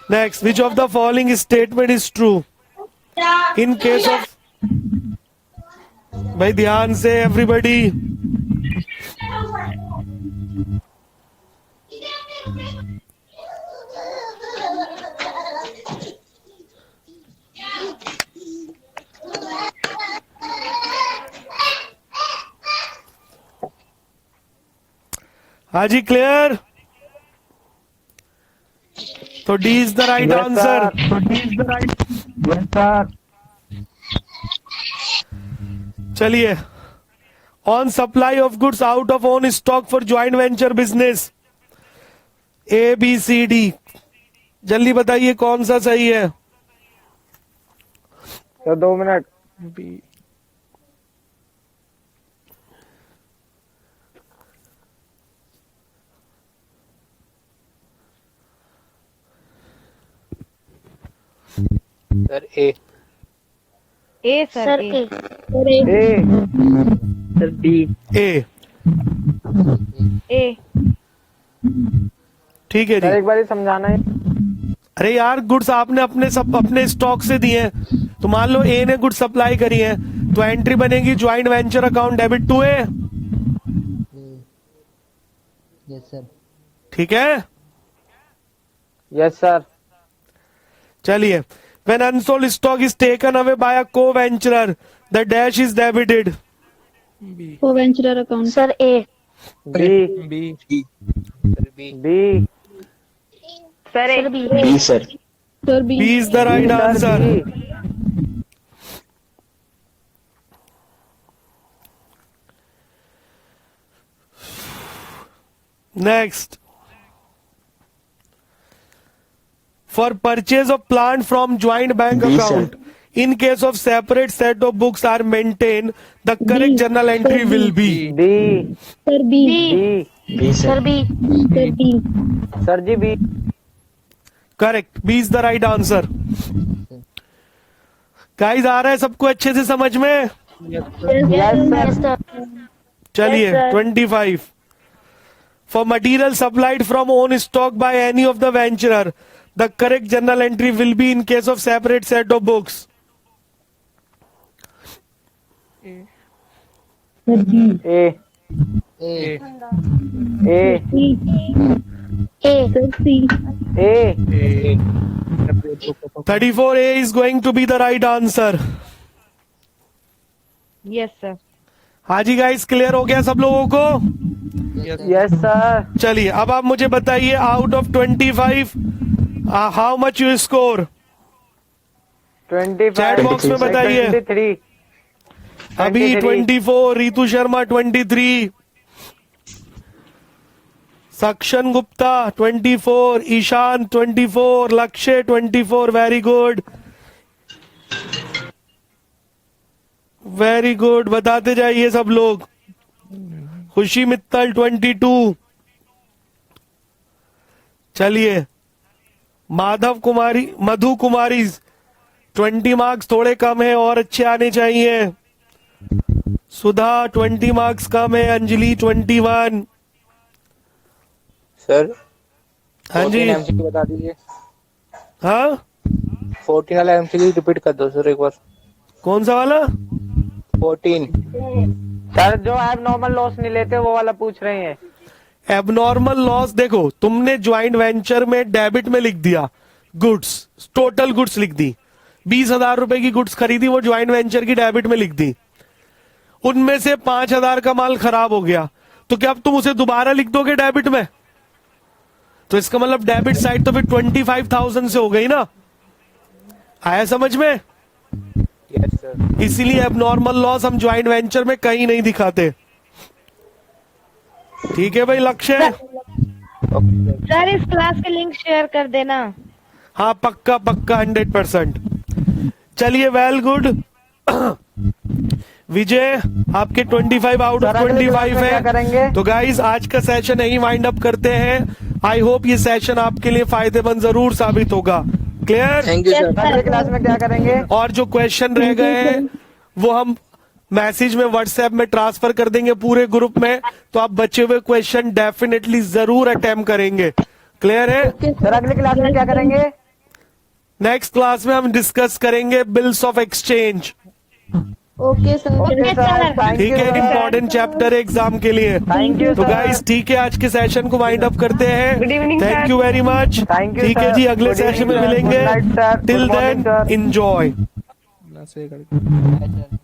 Next, which of the following statement is true? In case of भाई ध्यान से everybody. हाँ जी, clear? तो D is the right answer. चलिए, on supply of goods out of own stock for joint venture business, A B C D, जल्दी बताइए कौन सा सही है? तो 2 minute. B sir A. A sir A A sir B. A, A ठीक है सर जी। एक बार समझाना है। अरे यार, गुड्स आपने अपने स्टॉक से दिए हैं, तो मान लो ए ने गुड्स सप्लाई करी है, तो एंट्री बनेगी joint venture account debit to A. Yes sir. ठीक है, यस सर। चलिए, when unsold stock is taken away by a co-venturer, the dash is debited. B co venture account. Sir A B B sir B. B sir A B sir. Sir B. B is the right answer. Next. For purchase of plant from joint bank B, account, in case of separate set of books are maintained, the correct journal entry will be. B sir B. B B sir sir. B sir B. Sir जी B. Correct. B is the right answer. Guys, आ रहा है सबको अच्छे से समझ में? Yes sir. चलिए, Yes, sir. 25. For material supplied from own stock by any of the venturer, the correct journal entry will be in case of separate set of books. Sir जी। A A A C. A sir C. A 34A is going to be the right answer. Yes sir. हाँ जी guys, clear हो गया सब लोगों को? Yes sir. चलिए, अब आप मुझे बताइए, out of 25 how much you score? 25 chat box में बताइए। 23 अभी 24, रितु शर्मा 23, सक्षन गुप्ता 24, ईशान 24, लक्ष्य 24, वेरी गुड वेरी गुड, बताते जाइए सब लोग। खुशी मित्तल 22। चलिए, मधु कुमारी 20 मार्क्स थोड़े कम है, और अच्छे आने चाहिए। सुधा 20 मार्क्स कम है। अंजलि 21। सर हाँ जी, 14 MCQ बता दीजिए। हाँ 14 वाला MCQ रिपीट कर दो सर एक बार। कौन सा वाला? 14। सर जो आप नॉर्मल लॉस नहीं लेते वो वाला पूछ रहे हैं। एबनॉर्मल लॉस, देखो तुमने ज्वाइंट वेंचर में डेबिट में लिख दिया गुड्स, टोटल गुड्स लिख दी, 20,000 रुपए की गुड्स खरीदी, वो ज्वाइंट वेंचर की डेबिट में लिख दी। उनमें से 5,000 का माल खराब हो गया, तो क्या अब तुम उसे दोबारा लिख दोगे डेबिट में? तो इसका मतलब डेबिट साइड तो फिर 25,000 से हो गई ना। आया समझ में? Yes sir. इसीलिए एबनॉर्मल लॉस हम ज्वाइंट वेंचर में कहीं नहीं दिखाते। ठीक है भाई लक्ष्य? सर इस क्लास के लिंक शेयर कर देना। हाँ पक्का पक्का 100%। चलिए, वेल गुड। विजय आपके 25 आउट ऑफ 25 क्या करेंगे? है। तो गाइस, आज का सेशन यही वाइंड अप करते हैं। आई होप ये सेशन आपके लिए फायदेमंद जरूर साबित होगा। क्लियर? Thank you sir. अगले क्लास में क्या करेंगे? और जो क्वेश्चन रह गए हैं वो हम मैसेज में व्हाट्सएप में ट्रांसफर कर देंगे पूरे ग्रुप में, तो आप बचे हुए क्वेश्चन डेफिनेटली जरूर अटेम्प्ट करेंगे। क्लियर है? सर अगली क्लास में क्या करेंगे? नेक्स्ट क्लास में हम डिस्कस करेंगे bills of exchange. Okay sir. Okay sir, thank ठीक यू है, सर। इंपॉर्टेंट चैप्टर है एग्जाम के लिए। थैंक यू तो सर। गाइस ठीक है, आज के सेशन को वाइंड अप करते Good हैं। evening, thank sir. You very much. Thank you, ठीक है sir. जी, अगले Good सेशन में evening, sir. मिलेंगे। Good night, sir. Till Good morning, then sir. Enjoy. ना से करके Yes, sir.